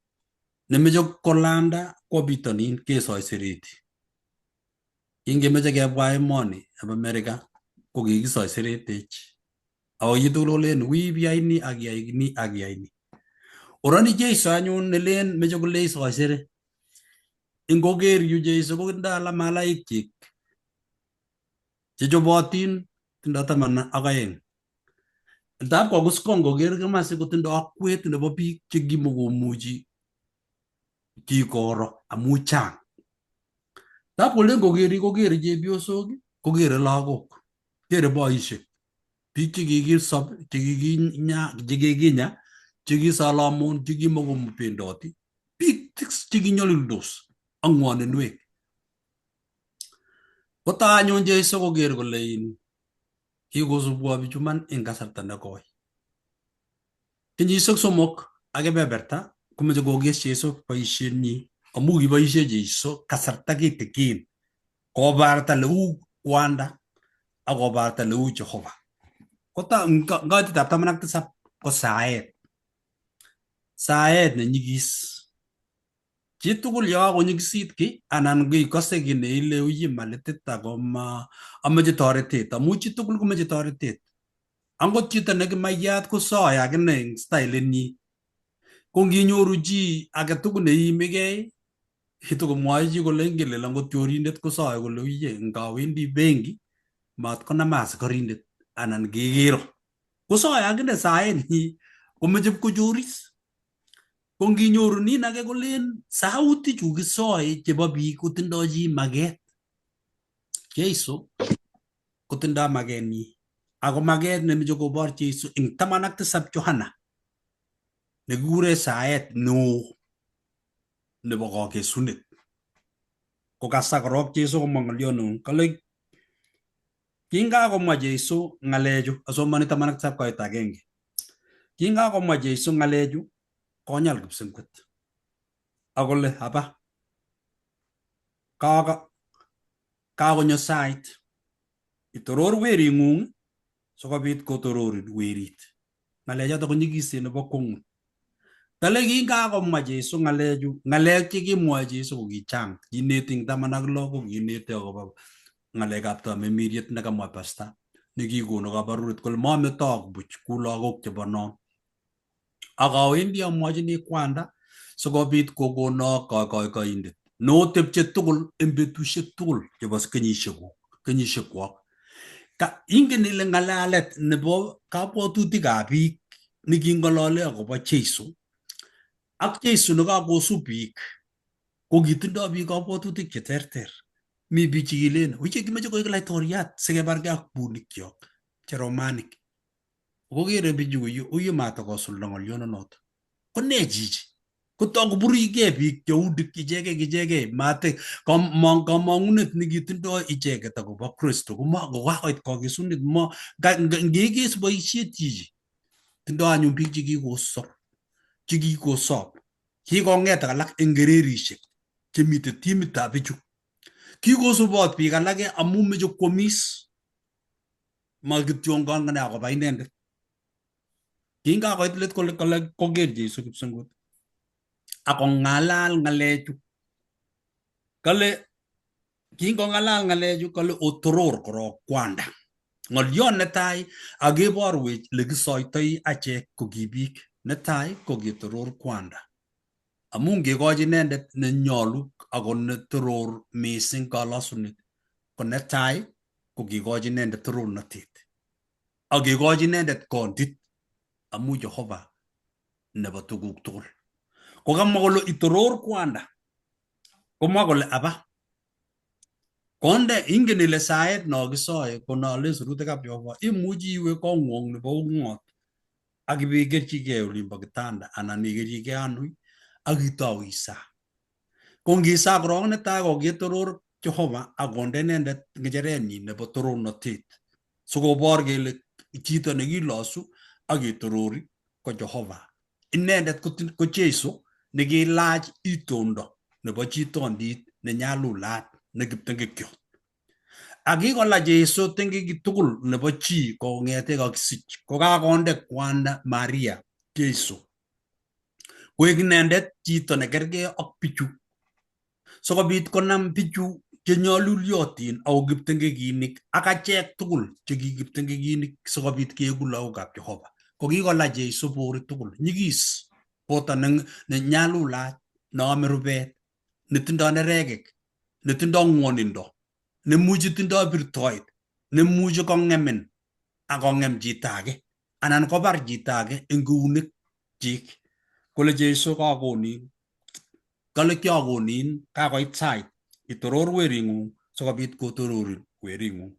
Speaker 5: nemeche kolanda kwo bitonin kesoisereti. Kingemeche kebwa emoni ab Amerika ko kikisoiseretech. Ako chitugul kolen wii biyai ni ak iyai ni ak iyai ni. Oroni Jeiso anyun nelen meche kole soisere. Ingoker yu Jeiso kotindo malaik chik chechobotin tindo 12. Ndap kokusko ngoker kimasi kotindo akwet nebo biik chekimokomuchi kikoro amu chang. Ndap kolen ngokeri kokere chepyosok, kokere lagok, kere boisiek, biik chekikisob, chekikinya, chekisalamon, chekimokopendoti, biik chekinyolildos ak ng'woninwek. Kota anyun Jeiso koker kole kikosubwo bichuman eng kasarta nekoi. Kenyisiek 3 ak kebeberta komeche kokes Jeiso boisienyi amu kiboisie Jeiso kasarta kitikin kobarta leu kwanda ak kobarta leu Jehova. Kota ngaitab 17 ko saet nenyigis. Chitugul yo konyigisit ki anan kikose ki neile uyi malitit ako ameche toretet amu chitugul komeche toretet. Angot chito nekimayat kosoe akine eng stylenyi. Ko nginyoru chi agetugul neimigei itokomwoe chi kole ngele angot chorindet kosoe kole uye ngawendi benki mat konama asikarindet anan kekero. Kosoe akine saenyi komeche kochoris. Ko nginyoru nin age kolen sautik chu kisoe chebo biik kotindoi chi maget. Jeiso kotindoi magenyi. Ako maget nemeche kobor Jeiso eng 17 Johana nekikure saet neo nebo kakesunet. Ko kasa korok Jeiso komwa ng'olioneu kale kingakomwa Jeiso ng'alechu asomani 17 koit 1. Kingakomwa Jeiso ng'alechu konyal kipsengwet. Akole haba kakonyo sait itoror wering'ung sikobit kotororin werit. Ng'alechoto konyigisen nebo kwong'ut. Kale kingakomwa Jeiso ng'alechu, ng'alek chekimwoe Jeiso ko kichang. Kineti eng 16 ko kineti akobo ng'alekab tamirmiriet nekamwa pasta. nekikonu kabarunet kole mametok buch ku lagok chebo non. Akawendi amwachini kwanda sikobit kokono kaindet notepche tugul eng betusiek tugul chebo kenyisiekwak. Ingen ile ng'alalet nebo kabwatutikab biik neking'olole akobo Jeiso ak Jeiso nekakosub biik ko kitindoi biik kabwatutik cheterter. Mi biik chekilen uche kimeche koek laitoriat sikebargei ak bunikkyok che Romanik. Kokere bichu uye matakosulda ng'olionoto. Ko ne chichi? Kotoku burikei biik cheudik ichegei mate kamang'unet nekitindoi icheget akobo Kristo kokakoit kakisunet ngekes boisiet chichi. Tindoi anyun biik chekikosob kikong'et alak eng kererisiek chemite timitab bichu. Kikosubot biik alake amu meche kwomis makityongan akobo inendet. Kingakoit let kole koker Jeiso kipsengwet akong'alal ng'alechu kale otoror korok kwanda. Ng'olion netai akeborwech lekisoitoi achek ko ki biik. Netai ko ketoror kwanda amu ngekochi inendet nenyolu ako netoror mising kalasunet ko netai ko kikochi inendet torornatet akekochi inendet kondit amu Jehova nebo tuguk tugul. Kokamwa kole itoror kwanda komwa kole aba konde ingen ile saet no kisoe konale sirutikab Jehova imuchi iwe kong'wong nebo ung'ot ak ibekerchigei olimbo kitanda anan ikerchigei anui ak itou isa. Ko ngisa korok netai ko ketoror Jehova akonde inendet ng'echerenyi nebo torornatet sikobor kele chito nekilosu ak ketorori ko Jehova. Inendet ko Jeiso nekilach itondo nebo chitondit nenyalulat ne kiptengekyot. Akikola Jeiso tengeki tugul nebo chi kong'ete kakisich kokakonde kwanda Maria Jeiso koek inendet chito nekergei ak bichu sikobit konam bichu chenyolulyotin ako kiptengekinik ak achek tugul cheki kiptengekinik sikobit keeku lagokab Jehova. Kokikola Jeiso borit tugul nyikis boto nenyalulat neome rubet netindoi neregek netindoi ng'wonindo nemuchi tindoi birtoet nemuchi kong'emin ak kong'em chito age anan kobar chito age eng eunek chik. Kole Jeiso kakonin kale kiakonin kakoit sait itoror wering'ung sikobit kotororin wering'ung.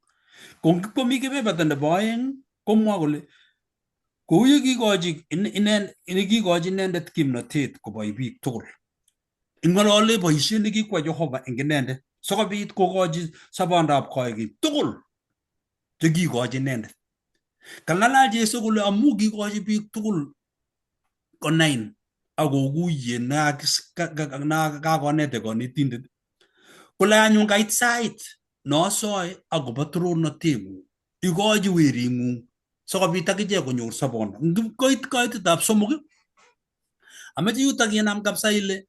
Speaker 5: Komi kebeberta nebo oeng komwa kole kou ye kikochi inendet kimnotet koboi biik tugul. Ing'olole boisiet nekikwa Jehova eng inendet sikobit kokochi sobondab koikeny tugul chekikochi inendet. Kang'alal Jeiso kole amu kikochi biik tugul konain akokuye nakakonete konetindet kole anyun kait sait nosoe akobo torornoteng'ung ikochi wering'ung sikobit akichek konyor sobondo. Koit kaitetab somok ameche yutok kinam kabisa ile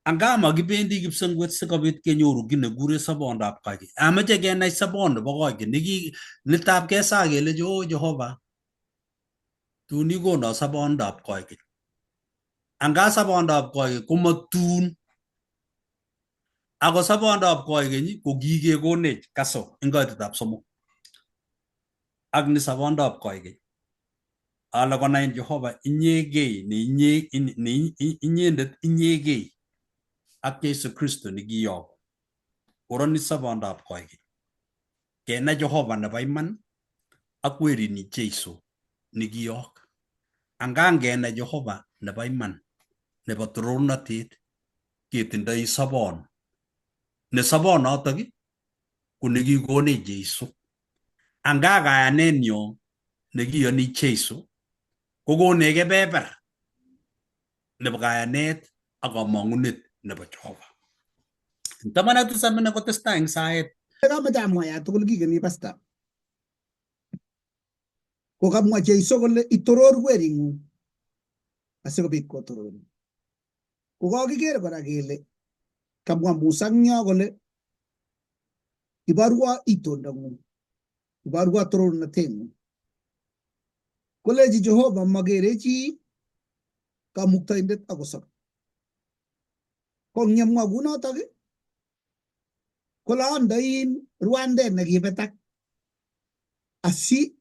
Speaker 5: anga makibendi kipsengwet sikobit kenyoru kiy nekure sobondab koikeny. Ameche kenai sobond nebo koikeny netab kesa kelechi o Jehova tun ikono sobondab koikeny. Anga sobondab koikeny komatun ako sobondab koikeny ko kikekonech kaso eng kaitetab somok ak ni sobondab koikeny ale konai Jehova inyegei inyendet inyegei ak Jesu Kristo nekiyoku. Koroni sobondab koikeny kenai Jehova nebo iman ak werini Jeiso nekiyok. Anga ngenai Jehova nebo iman nebo torornatet ketindoi sobon ne sobonotok ko nekikonech Jeiso. Anga kayanenyo nekiyoni Jeiso kokonech kebeber nebo kayanet ak kamang'unet nebo Jehova. Taman tisab nekotestai eng saet
Speaker 4: kameche amwaya tugul kikeni pasta kokamwa Jeiso kole itoror wering'ung asikobit kotorori. Kokakiker kora kele kamwa Musa eng yo kole iborwo itondong'ung iborwo torornatengung. Kolechi Jehova magere chi kamuktaindet akosop. Kongyamwa kunotok kolandoin Rwandet nekibetak asi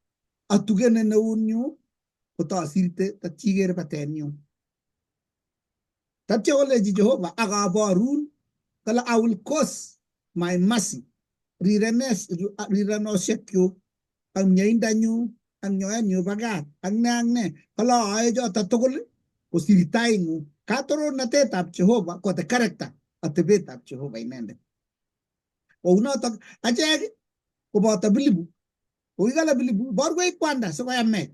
Speaker 4: atugene neunyu kotasirte tatchiker batenyu. Tatyo kolechi Jehova akaborun kole I will cause my mercy rirenoshekyuk ak mieindanyu ak nyoenyu bagat ak ne kole aae choto tugul kosirtaing'ung. Katorornatetab Jehova ko the character atebetab Jehova inendet. Kounotok achek koboto Bilibu. Kokikale Bilibu borwech kwanda sikoyamech.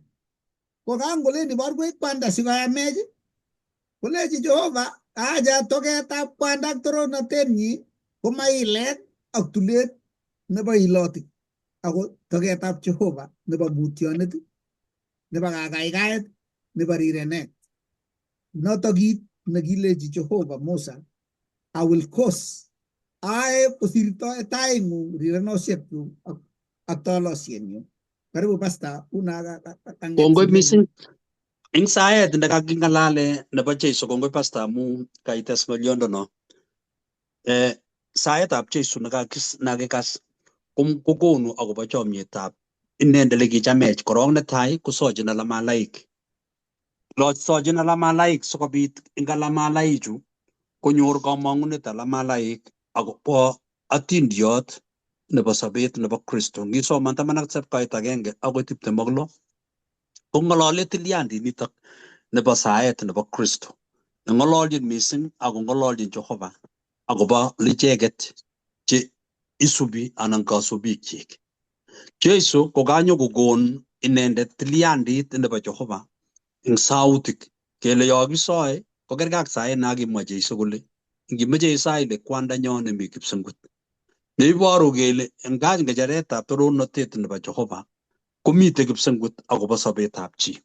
Speaker 4: Kokangolen borwech kwanda sikoyamech kolechi Jehova aja togetab kwanda ak torornatenyi komailet ak tulet nebo ilotik. Ako togetab Jehova nebo mutyonet, nebo kakaikaet, nebo rirenet. Notok kit nekilechi Jehova Musa, I will cause ae kosirto taing'ung rirenoshekyuk ak tolosyenyu. Karibu Pastor,
Speaker 5: Kongoi missing ing saet ndakakingalale nebo Jeiso. Kongoi Pastor amu kaites ng'oliondono. Saetab Jeiso nakikas kokonu akobo chomyetab inendet lekichamech. Korong netai kosochin alamalaik. Sochin alamalaik sikobit ing alamalaichu konyor kamang'unet alamalaik akobo atindiot nebo sobet nebo Kristo. Ngisoman 11 akoi 26 kong'olole tilyandit nitok nebo saet nebo Kristo. Ng'ololjin missing ako ng'ololjin Jehova akobo licheket che isubi anan kasubikchik. Jeiso kokanyo kokon inendet tilyandit nebo Jehova ing sautik kele yo kisoe kokergei ak saet nakimwa Jeiso kole ngimeche isai ile kwandanyo nemi kipsengwet. Neiboru kele eng ng'echeretab torornatet nebo Jehova komite kipsengwet akobo sobetab chi.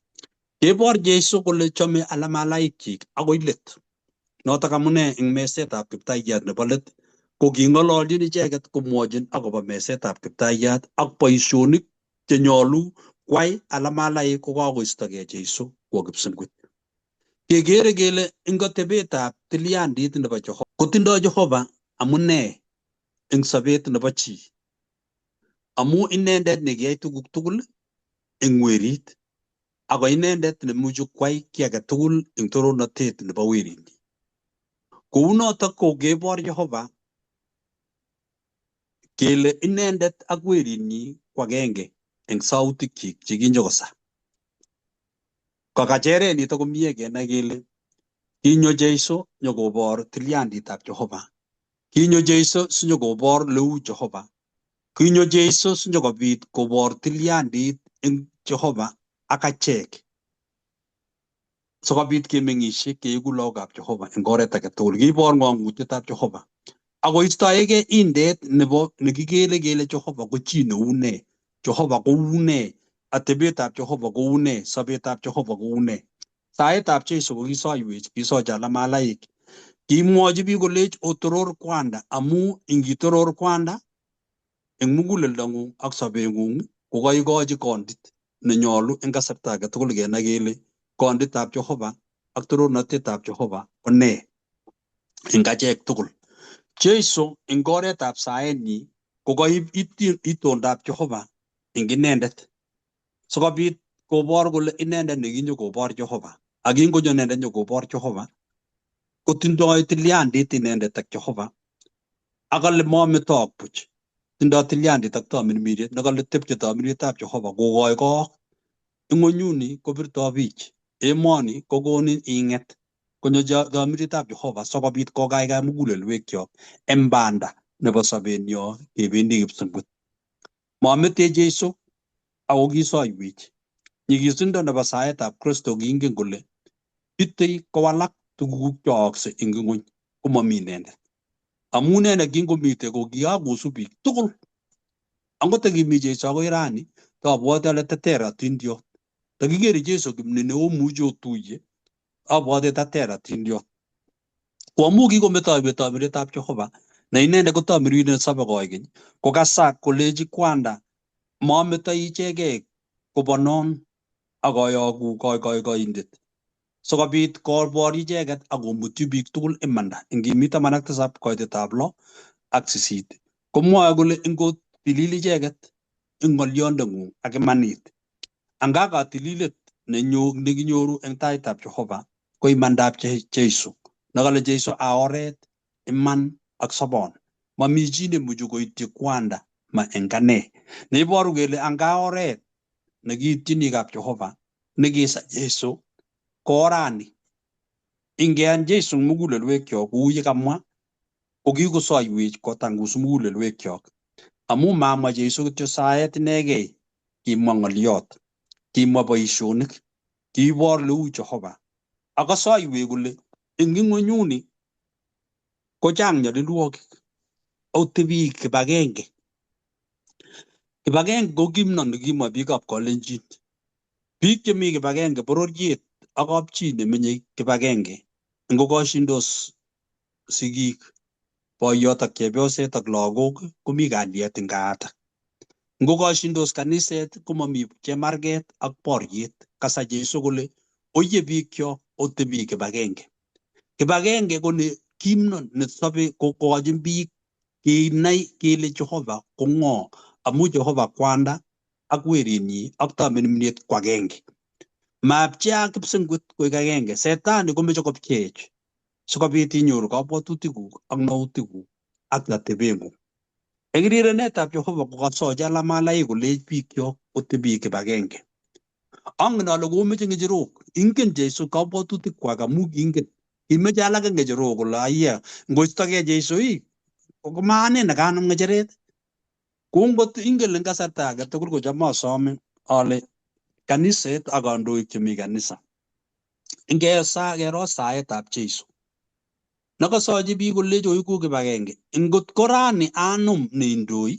Speaker 5: Kebor Jeiso kole chome alamalaikchik akoi let. Notok amune eng mesetab Kiptaiyat nebo let ko king'ololjin icheket komwochin akobo mesetab Kiptaiyat ak boisionik chenyolu kwai alamalaik kokakoistogei Jeiso kwo kipsengwet. Kekere kele eng atebetab tilyandit nebo Jehova kotindoi Jehova amune eng sobet nebo chi. Amu inendet nekiyai tuguk tugul eng werit ako inendet nemuchi kwai ki age tugul eng torornatet nebo werit. Kounotok ko kebor Jehova kele inendet ak weritnyi ko agenge eng sautikchik chekinyokosa. Kakacheret nitok komie kenai kele kinyo Jeiso nyokobor tilyanditab Jehova. Kinyo Jeiso sinyokobor leu Jehova. Kinyo Jeiso sinyokobit kobor tilyandit eng Jehova ak achek. Sikobit kemeng'ishe keiku lagokab Jehova eng oret age tugul. Kibor ng'ong'utietab Jehova. Ako istoegei indet nebo nekikere kele Jehova ko chi neu ne. Jehova ko une. Atebetab Jehova ko une. Sobetab Jehova ko une. Saetab Jeiso ko kisoiwech, kisochi alamalaik. Kimwochi biik kolech otoror kwanda amu ingitoror kwanda eng muguleldong'ung ak sobeng'ung ko kaikochi kondit nenyolu eng kasarta age tugul kenai kele konditab Jehova ak torornatetab Jehova ko ne eng achek tugul. Jeiso eng oretab saenyi ko kaib itondab Jehova eng inendet sikobit kobor kole inendet nekinyo kobor Jehova. Ak kingonyo inendet nyokobor Jehova kotindoi tilyandit inendet ak Jehova akale mametoi buch. Tindoi tilyandit ak tamirmiriet nekale tepche tamirmirietab Jehova kokoikoi ing'onyuni kobirtoi bich. Emoni kokonin ing'et konyo tamirmirietab Jehova sikobit kokaikai mugulelwekyok eng banda nebo sobenyo kebendi kipsengwet. Mamete Jeiso ako kisoiwech. Nyigisindo nebo saetab Kristo kingen kole itei kowalak tuguk cheyookse eng ing'ony komami inendet. Amu inendet kingomite ko kikakosup biik tugul. Angot kimi Jeiso akoi rani tabwoti ale teter atindiot. Takikere Jeiso kimni neomuchi otuiye abwoti tater atindiot. Ko amu kikometoi tamirmirietab Jehova na inendet ko tamirmiriet nesobe koikeny ko kasak kolechi kwanda mameto ichegei kobonon akoyogu koindet sikobit kobor icheket akomutyi biik tugul imanda ngimi 17 koitetab 6 ak 8 komwoe kole ingotilil icheket ing ng'olyondeng'ung ak imanit anga katililet nekinyoru eng taitab Jehova ko imandab Jeiso nakale Jeiso a oret iman ak sobon mami chi nemuchi koityi kwanda ma eng ane neiboru kele anga oret nekiityini kap Jehova nekisa Jeiso ko orani ingeyan Jeiso mugulelwekyok kou yekamwa ko kikosoiwech kotangus mugulelwekyok amu mamwa Jeiso kityo saet inegei kimwa ng'olyot kimwa boisionik kiibor leu Jehova akasoiwech kole eng ing'wenyuni kochang nyalilwogik otebi kibagenge ko kimnon nekimwa biikab Kalenjin biik chemi kibagenge bororiet ak kapchi nemenye kibagenge ngokoshindos sigik boiyot ak chepyoset ak lagok komi kalyet eng kaatak ngokoshindos kaniset komami chemarget ak boriet kasa Jeiso kole oyie biikyo otebi kibagenge ko ne kimnon nesobe kokochin biik kenai kele Jehova ko ng'o amu Jehova kwanda ak werinyi ak tamirmiriet ko agenge mapchea kipsengwet koek agenge setani komeche kopcheech sikobit inyoru kabwatutikuk ak nautikuk ak atebeng'ung eng rirenetab Jehova kokasochi alamalaik kolech biikyo otebi kibagenge angen ale komeche ng'echerok ingen Jeiso kabwatutikwak amu kimeche alake ng'echerok kole ayya ngoistogei Jeiso komaane nekanam ng'echeret kongot ingen eng kasarta age tugul kocham asome ale kaniset ak kandoik chemi kanisa kero saetab Jeiso nakasochi biik kolech oiku kibagenge ngot ko rani anum neindoi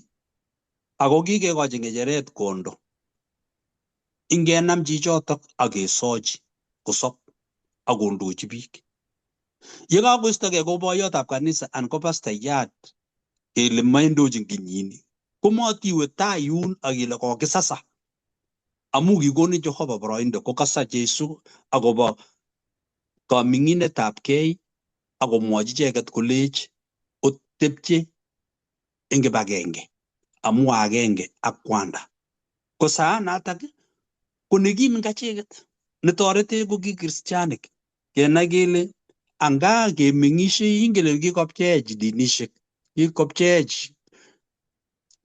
Speaker 5: ako kikekochi ng'echeret kondo ingenam chichotok akesochi kosob akondochi biik yekakoistogei ko boiyotab kanisa an ko pastayat kele maindochin kenyini komatiwe tai yun akile kokisasa amu kikonin Jehova boroindo kokasa Jeiso akobo kaming'inetabgei akomwochi icheket kolech otepche eng kibagenge amu agenge ak kwanda ko saanatak ko nekim eng acheket netoretech ko ki kristianik kenai kele anga kemeng'ishei ingen kikopcheech dinishek kikopcheech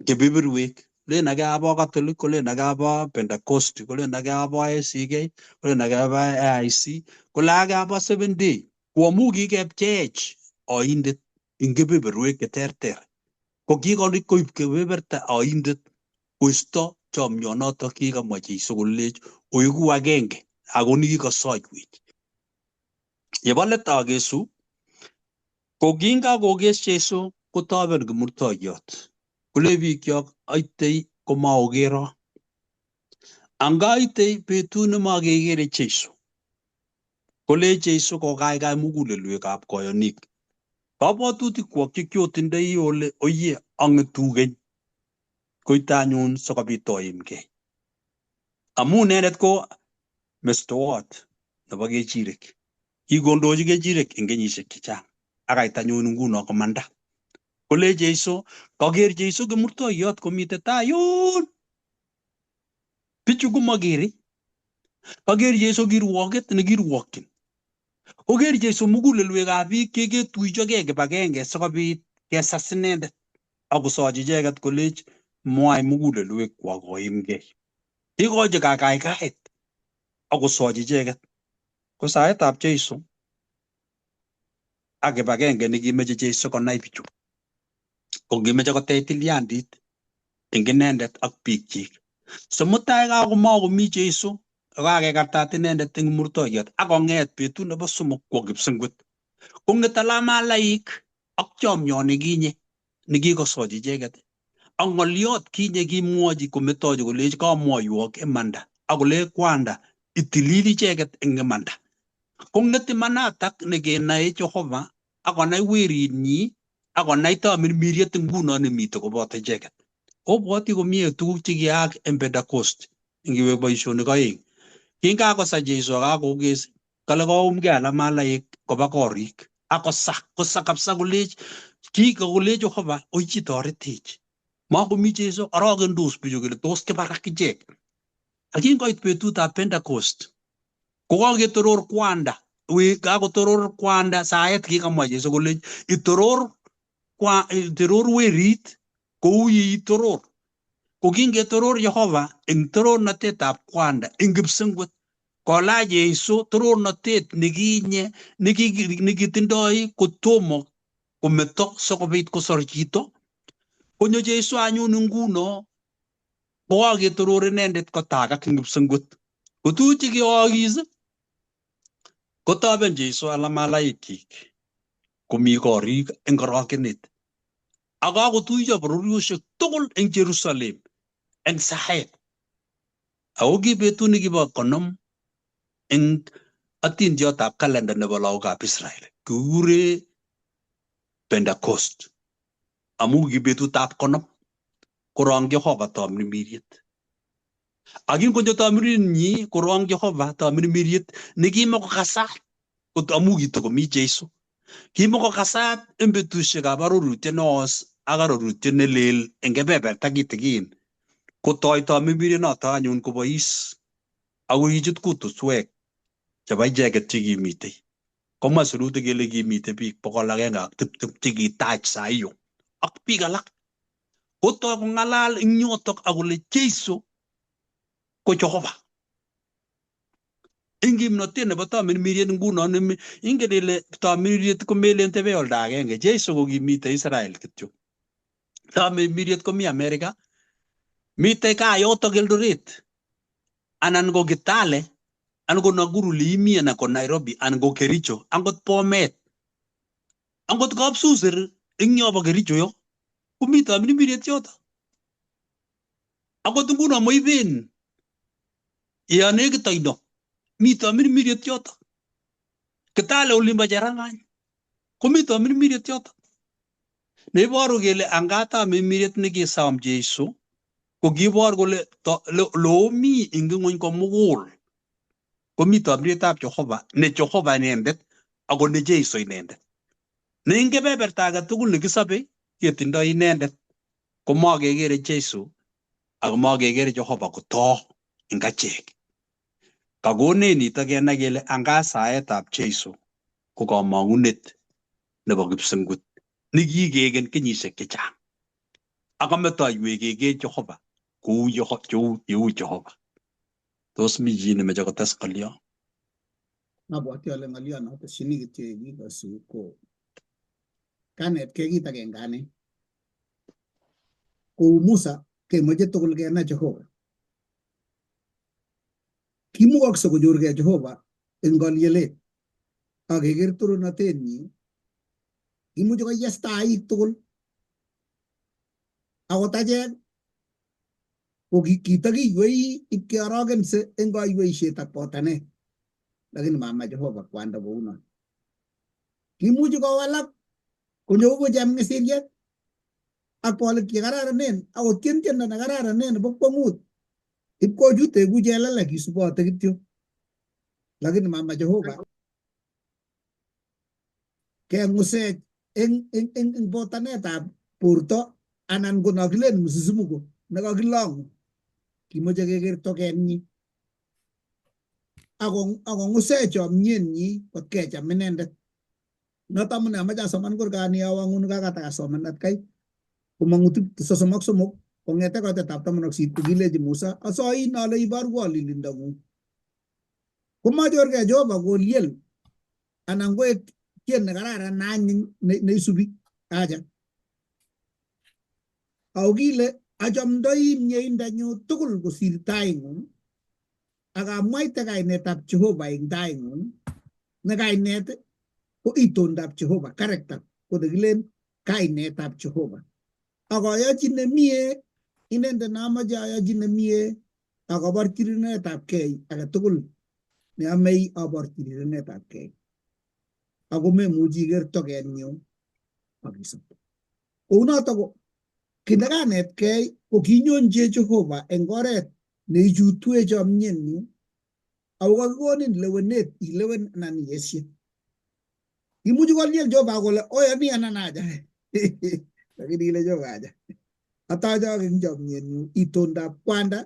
Speaker 5: kebeberwek len age abo Catholic kolen age abo Pentecost kolen age abo ACK kolen age abo AIC kole age abo Seventh Day ko amu kikepcheech oindet eng kebeberwek cheterter ko kikoib kebeberta oindet koisto chomyonotok kikamwa Jeiso kolech oiku agenge ako nikikasoiwech yebo let akesu ko kingakokes Jeiso kotoben kimurtoiyot kole bikyok aitei komaokero anga aitei betut nemakekere Jeiso kole Jeiso kokaikai mugulelwekab koyonik kabwatutikwok chekiotindoi ole oyie ang'etu keny koite anyun sikobit oimgei amu inendet ko mestowot nebo kechirek kikondochi kechirek eng kenyisiek chechang akait anyun nguno komanda kole Jeiso kaker Jeiso kimurtoiyot komite tai yun bichu komakere kaker Jeiso kirwoket nekirwokyin koker Jeiso mugulelwekab biik cheketuichogei kibagenge sikobit kesas inendet akosochi icheket kolech mwai mugulelwekwak koimgei ikochi kakaikaet akosochi icheket ko saetab Jeiso ak kibagenge nekimeche Jeiso konai bichu ko kimeche kotech tilyandit eng inendet ak biikchik mutai kakomakomi Jeiso akakekartat inendet eng murtoiyot akong'et betut nebo somok kwo kipsengwet kong'et alamalaik ak chomyot nekinye nekikosochi icheket ak ng'olyot kinye kimwochi kometochi kolech kamwoiwok imanda akole kwanda itilil icheket eng imanda kong'et imanatak nekenae Jehova akonai werinyi akonai tamirmiriet nguno nemite koboto icheket obwoti komie tuguk chekiyaak en Pentecost ngiwe boisionik oeng. Kingakosa Jeiso kakokes kale koumgei alamalaik koba korik akosa kabisa kolech kolech Jehova oichi toretech. Makomi Jeiso orokendos bichu kele tos kibar ak ichek. Akingoit betutab Pentecost kokaketoror kwanda, kakotoror kwanda saet kikamwa Jeiso kole itoror werit kou itoror. Kokingetoror Jehova eng torornatetab kwanda eng kipsengwet kolach Jeiso torornatet nekinye nekitindoi kotomo kometo sikobit kosor chito. Konyo Jeiso anyun nguno kokaketoror inendet kotagak eng kipsengwet. Kotuch chekiyookis kotoben Jeiso alamalaikchik komi korik eng korokenet. Akakotuiyo bororiosiek tugul eng Jerusalem eng saet. Ako ki betut nekibo konom eng atindiotab kalenda nebo lagokab Israel. Kikure Pentecost. Amu ki betutab konom korong Jehova tamirmiriet. Akingonyo tamirmirenyi korong Jehova tamirmiriet nekimokokasat kot amu kitokomi Jeiso. Kimokokasat eng betusiekab arorutiet neos ak arorutiet nelel eng kebeberta kitikin. Kotoi tamirmiriet noto anyun kobois akoi ichut kutuswek chebo icheket chekimitei. Komwa sirutik kele kimitei biik 120 chekitach saiyo ak biik alak. Kotoi kong'alal eng yotok akole Jeiso ko Jehova. Eng kimnotet nebo tamirmiriet nguno ingen ile tamirmiriet komelen tebe olda agenge. Jeiso ko kimitei Israel kityo. Tamirmiriet komi Amerika, mitei kaa yotok Eldoret anan ko Kitale anan ko Nakuru liimi anan ko Nairobi anan ko Kericho angot Bomet angot Kapsuser eng yobo Kericho yo komi tamirmiriet yotok. Angot nguno Moiben ya nekit oino mi tamirmiriet yotok. Kitale olimbo Cherangany komi tamirmiriet yotok. Neiboru kele anga tamirmiriet nekisom Jeiso ko kibor kole loomi eng ng'ony komugul komi tamirmirietab Jehova ne Jehova inendet ako ne Jeiso inendet. Ne eng kebeberta age tugul nekisobe ketindoi inendet komakekere Jeiso ako makekere Jehova kotoo eng achek. Kakonech nito kenai kele anga saetab Jeiso ko kamang'unet nebo kipsengwet nekikeken kenyisiek chechang. Akametaiwech kekee Jehova kou Jehova. Tos mi chi nemeche kotes kolyo?
Speaker 4: Abwoti ale ng'olyo notesyini kityo kikosu ko kanetkei kit agenge ane. Kou Musa kemoche tugul kenai Jehova. Kimukokse konyorgei Jehova eng kolyelet ak keker torornatenyi. Imuche koyesta aik tugul akot achek ko kitakiywei ipkeorokense eng kaiweisiet ak botanet, lakini mama Jehova kwanda kouno. Kimuchi kowalak konyo ko chemng'eseriet ak bolik chekararanen akot tien tiendo nekararanen nebo kwong'ut ipkochute ku chelele kisubote kityo, lakini mama Jehova keng'usech eng botanetab borto anan ko nakilen msisimuko nekakilong'u. Kimoche keker tokenyi akong'usech chomnyenyi kot kecham inendet. Noto amune amache asoman kurgani awang'un kakatakasoman atkai komong'u 33 kong'ete koitetab 18 kokilechi Musa asoin ale iborwo lilindang'ung. Komachorgei Jehova kolyel anan koek tien nekararan naanyiny neisubi acha. Ako kile achamdoi mieindanyu tugul kosir taing'ung ak amwaite kainetab Jehova eng taing'ung ne kainet ko itondab Jehova, character ko nekilen kainetab Jehova. Ak ayochi nemie inendet namache ayochi nemie ak aborchi rirenetab kei age tugul neamei aborchi rirenetab kei. Ako memuchi iker tokenyu ak isop. Kounoto ko kinekanetkei ko kinyonje Jehova eng oret neichutue chomyenyu ako kakikonin lewenet ilewen anan iesye. Imuchi koliel Jehova kole oyoni anan aja. Lakini ile Jehova aja. Atacho eng chomyenyu itondab kwanda.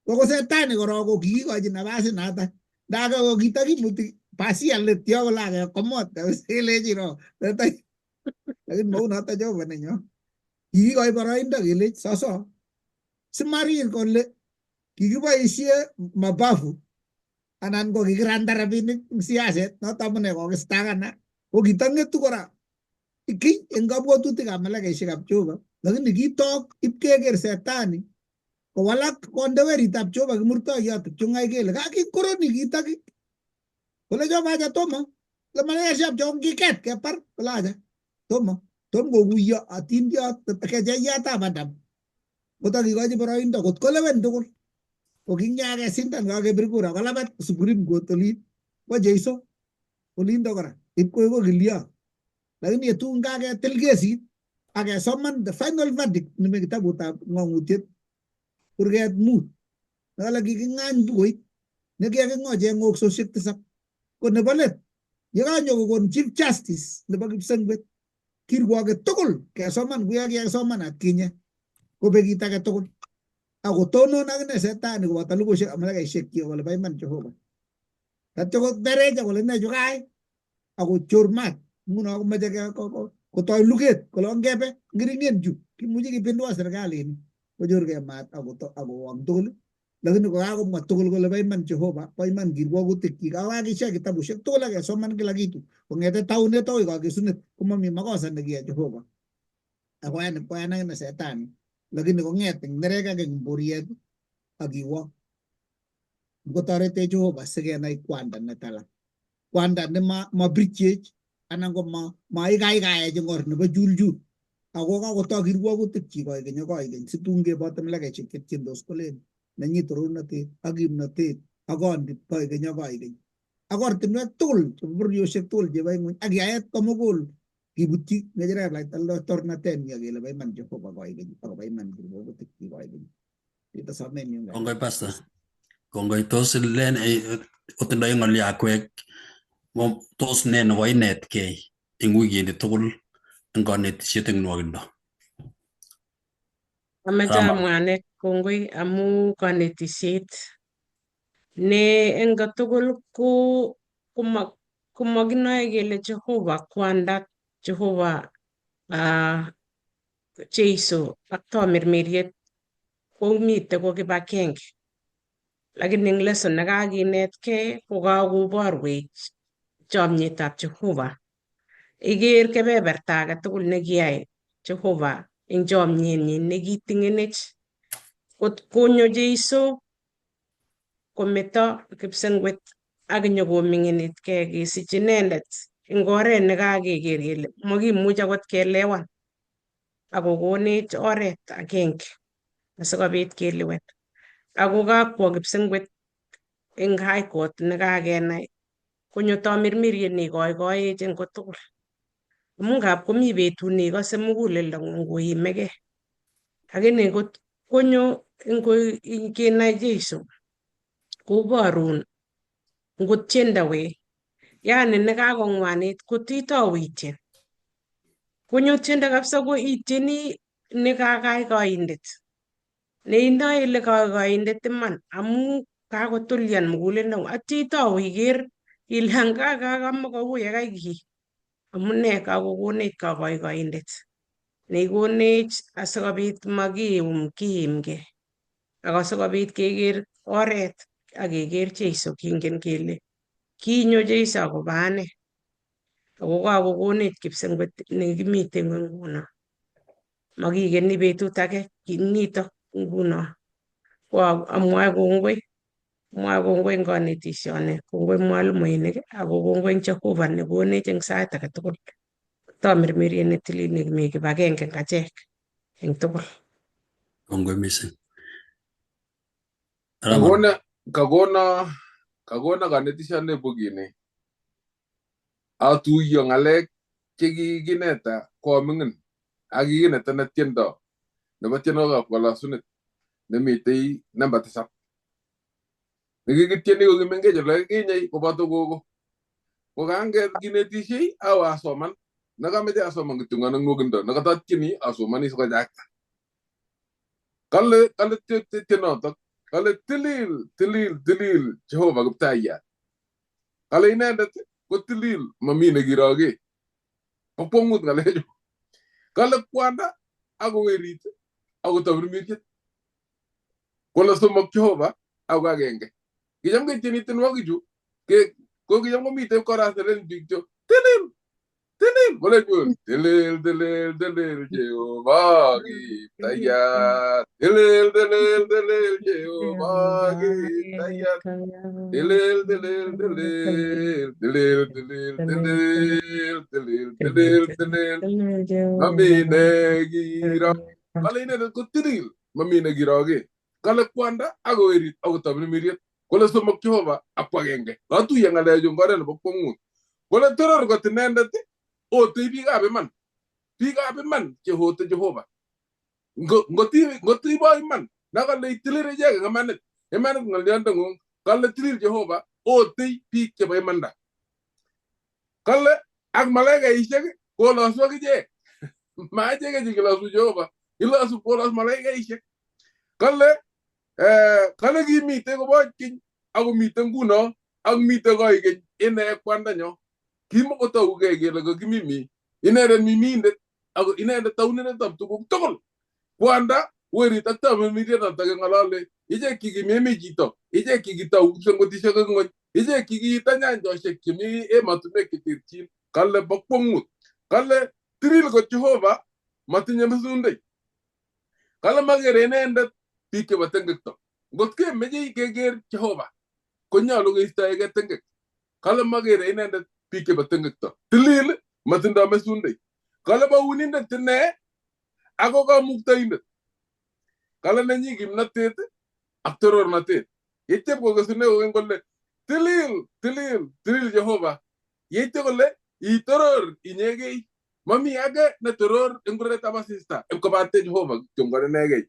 Speaker 4: Ko setani korok ko kikikochi nafasi nata. Ndaka ko kitakimuti pasia let yo kolake komot selechi ro. Lakini mau noto Jehova nenyo. Kikikoi boroindo kelech soso. Simarir kole kikiboisie mabavu anan ko kikiranda rabinik eng siaset noto amune kokistagana. Ko kitang'etu kora iki eng kabwatutikab malaikaisiekab Jehova. Lakini kitok ipkeker setani kowalak konde weritab Jehova kimurtoiyot chungai kele kakikoroni kitok kole Jehova aja tomo le malaikaisiekab Jehova kiket kepar kole aja tomo kokuyo atindiot kecheyatab Adam kotakikochi boroindo kot kolewen tugul ko kinyake sindan kakebir kura kolabat Supreme Court olin bo Jeiso olindo kora ipkoiko kilio. Lakini yetun kaketil kesit akesoman the final verdict nemi kitabutab ng'ong'utiet kurget 5 nala kiking'any bukuit nekiking'oche ng'oksosiek 7 ko nebo let yekanyo kokon Chief Justice nebo Kipsengwet kirwoket tugul kesoman kuyo kesoman atkinye kobekit age tugul akotonon akine setani koboto lugoisiek malaikaisiek kyik kole bo iman Jehova tatyo kotereche kole ne chukai akochor mat nguno komeche kotoi luget kole ongebe ngiringen chu kimuchi kipindua serikalit kochorgei mat akowong tugul. Lakini kokakomwa tugul kole bo iman Jehova bo iman kirwogutik kyik akakisha kitabusiek tugul akesoman kila kitu kong'ete taunet akoi kakesunet komami makosa nekiya Jehova akoyan akine setani. Lakini kong'et eng nerekek eng boriet akiwo ngotoretech Jehova sikenai kwanda netala kwanda ne mabirchech anan ko maikaikaech eng or nebo juljul ako kakotoi kirwogutik chik koikeny situn keboto malaikaisiek chetiendos kolen nenyi torornatet ak kimnatet ak kondit koikeny ak koikeny ak ortinwek tugul chebo bororiosiek tugul chebo ing'ony ak yaet komugul kibutyi ng'echeret tornatet nyi kele bo iman Jehova koikeny ako bo iman kirwogutik chik koikeny.
Speaker 5: Kongoi Pastor. Kongoi tos len otindoi ng'olyakwek tos ne nebo inetkei eng wikini tugul eng kanetisiet eng nwogindo.
Speaker 2: Ameche amwa kongoi amu kanetisiet ne eng tugul komakinoe kele Jehova kwanda Jehova Jeiso ak Tamirmiriet komite ko kibagenge. Lakini eng lesson nekakinetkei ko kakoborwech chomyetab Jehova. Iker kebeberta age tugul nekiyai Jehova eng chomyenyi nekitingenech kot konyo Jeiso kometo Kipsengwet ak nyokoming'initkei kesich inendet eng oret nekakeker kele makimuch akot keelewan akokonech oret agenge asikobit kelewen. Ako kakwo Kipsengwet eng High Court nekakenai konyo Tamirmiriet neikoikoech eng kotugul. Amu ngap komi betut neikose muguleldong'ung koimegei. Lakini kot konyo kenai Jeiso koborun ngot tiendowe yani nekakong'wanit kotitou itien. Konyo tiendo kabisa ko itieni nekakaikaindet neinoe ile kaikaindet iman amu kakotulian muguleldo atitou iker ile kamakau yekai kiy amune kakokonech kaikaindet neikonech asikobit kiimgei ak asikobit keker oret ak keker Jeiso kingen kele kinyo Jeiso akobo ane ako kakokonech Kipsengwet nekimite nguno makikeni betut age nito nguno ko amwae kongoi eng kanetisioni kongoi mwalimuinik ako kongoi eng Jehova nekonech eng sait age tugul Tamirmiriet netilil nekimi kibagenge eng achek eng tugul.
Speaker 5: Kongoi mising.
Speaker 1: Kakona kanetisiet nebo kini atuiyo ng'alek chekikineta koming'in ak kikineta netiendo nebo tienwogikab kalasunet nemitei namba 7 nekikitieni kokimengech ole kinyei koboto gogo kokanget kinetishei awe asoman nakameche asoman kityo ng'ano nwokindo nakatatieni asomani sikojakta kale tienotok kale tilil Jehova Kiptaiyat kale inendet ko tilil mami nekiroge okwong'ut ng'alechu kale kwanda ako werit ako tamirmiriet kole somok Jehova ako agenge kicham ketieni tienwogichu ko kicham komite koraselen biik cho tilil kole tilil Jehova Kiptaiyat tilil Jehova Kiptaiyat tilil mami nekiro kale inendet ko tilil mami nekiroge kale kwanda ako werit ako tamirmiriet kole somok Jehova ako agenge katuiyo ng'alechu ngoret nebo kwong'ut kole toror kot inendet otei biikab iman chehote Jehova ngotibo iman nakale itilil ichek eng imanit ng'olyondeng'ung kale tilil Jehova otei biik chebo imanda kale ak malaikaishek kolosu akichek ma icheket chekilosu Jehova ilosu kolos malaikaishek kale kimite kobo keny ako mite nguno ak mite koikeny ine kwandanyo kimokotokugei kele kakimimi inendet mimindet ako inendet taunindetab tuguk tugul kwanda werit ak tamirmiriet atakeng'olole ichek kikimemi chito ichek kikitou kipsengwetishek eng ng'ony ichek kikiita nyanjoshek chemi emotinwek cheterchin kale bo kwong'ut kale tilil kot Jehova matinye mesundei kale makere inendet biik chebo tengekto ngot kemeche keker Jehova konyolu keistoegei tengek kale makere inendet biik chebo tengekto tilil matindoi mesundei kale bo unindet ine ako kamuktaindet kale nenyi kimnatet ak torornatet yeityo kokesune kokeny kole tilil Jehova yeityo kole itoror inyegei mami age netoror eng kuretab asista kobate Jehova kityo inegei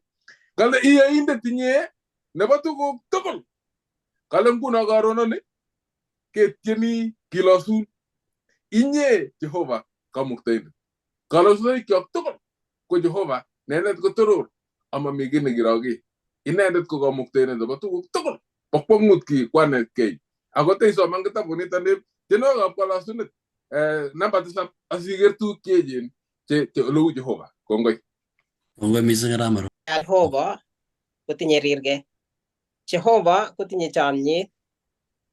Speaker 1: kale iyoindet inye nebo tuguk tugul kale nguno karononi ketieni kilosun inye Jehova kamuktaindet kalasunoikyok tugul ko Jehova inendet ko toror amami kiy nekiroge inendet ko kamuktaindet nebo tuguk tugul bo kwong'ut ki kwanetkei ako teisoman kitabut nito ni tienwogikab kalasunet namba 7 asiker tuguk cheechen che oleu Jehova kongoi
Speaker 5: mising Ramaru
Speaker 3: Jehova kotinye rirgei Jehova kotinye chomyet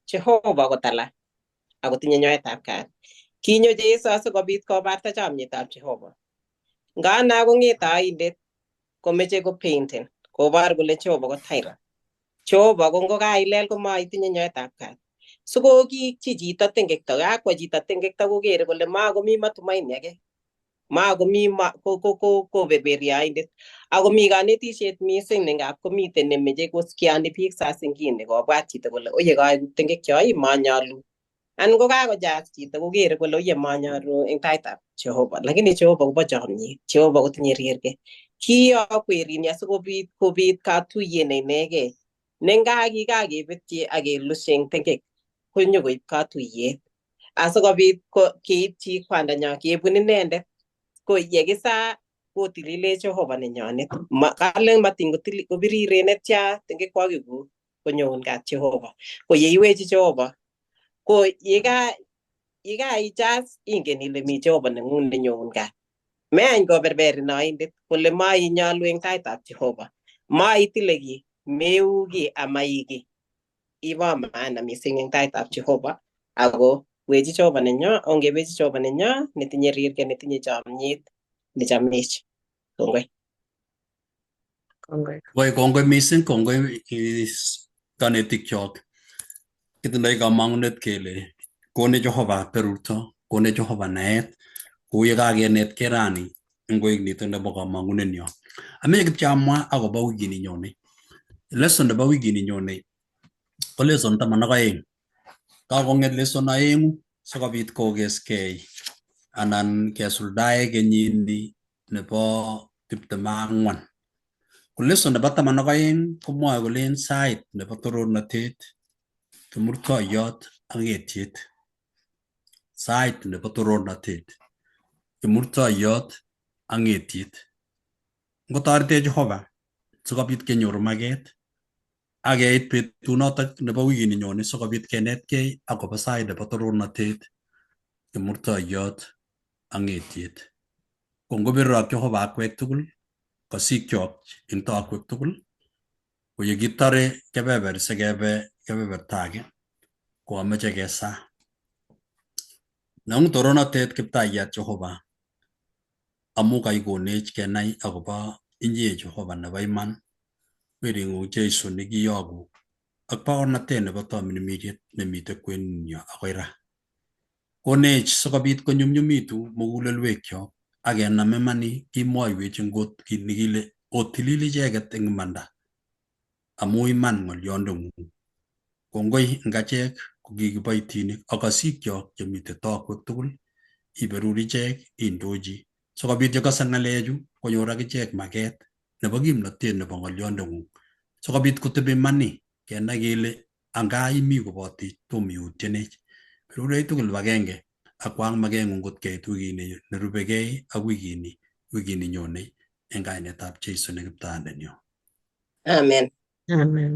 Speaker 3: Jehova kotala akotinye nyoetab kat kinyo Jeiso asikobit kobarta chomyetab Jehova ngana kong'ete oindet komeche kopainten kobor kole Jehova ko tyrant Jehova ko ngokailel komaitinye nyoetab kat sikokikchi chito tengekto kakwa chito tengekto kokere kole makomi matumaini age makomi koberberi oindet akomi kanetishet mising nengap komiten nemeche koskiani biik saa zingine kobwat chito kole oye kaeku tengekyo manyalu an kokakojas chito kokere kole oye manyalu eng taitab Jehova lakini Jehova kobo chomyet Jehova kotinye rirgei kiyok werini asikobit katuyet neinegei nengakikakebetyi akelusyi eng tengek konyokoib katuyet asikobit keipchi kwandanyo kebun inendet ko yekisa kotilile Jehova nenyonet kale matin kobiriren netya tengekwokikuk konyoun kat Jehova ko yeiwechi Jehova ko yekaichas ingen ile mi Jehova neng'ung nenyoun kat meany koberberin oindet kole mainyalu eng taitab Jehova maitile kiy meu kiy amai kiy ibo maana mising eng taitab Jehova ako wechi Jehova nenyo ongewechi Jehova nenyo netinye rirgei netinye chomyet nechamech kongoi
Speaker 5: kongoi mising kongoi kanetik chok kitindoi kamang'unet kele kone Jehova berurto kone Jehova naet kou yekakenetkei rani ngoek nito nebo kamang'unet nyo ameche kityo amwa akobo wikini nyone lesson nebo wikini nyone ko lesson 12 kakong'et lesson 2 sikobit kokeskei anan kesuldae kenyini nebo 24 Ko lesson nebo 12 komwoe kolen sait nebo torornatet, kimurtoiyot ak etiet. Sait nebo torornatet, kimurtoiyot ak etiet. Ngotoretech Jehova sikobit kenyor maget ak keit betunotok nebo wikit nenyone sikobit kenetkei akobo sait nebo torornatet, kimurtoiyot ak etiet. Kongobirok Jehova akwek tugul kosikyok eng tokwek tugul, ko yekitore kebeber sikebe kebeberta age ko ameche kesa. Nang torornatet Kiptaiyat Jehova amu kaikonech kenai akobo inye Jehova nebo iman, wering'ung Jeiso nekiyoku ak baornatet nebo tamirmiriet nemite kweninyo akoi ra. Konech sikobit konyumnyumitu mugulelwekyok ak kenam imani kimwoiwech ngot kit nekile otilil icheket eng imanda amu iman ng'olyondeng'ung. Kongoi eng achek ko kikiboitinik ak kosikyok chemite tokwek tugul, iberur ichek, indochi sikobit yekose ng'alechu konyor akichek maget nebo kimnotet nebo ng'olyondeng'ung sikobit kotebi imani kenai kele anga imi kobotech tom iutyenech. Berurech tugul kibagenge ak kwang mageng'ung kot keit wikini nerubegei ak wikini nyonei eng kainetab Jeiso ne Kiptaandenyo.
Speaker 3: Amen.
Speaker 2: Amen.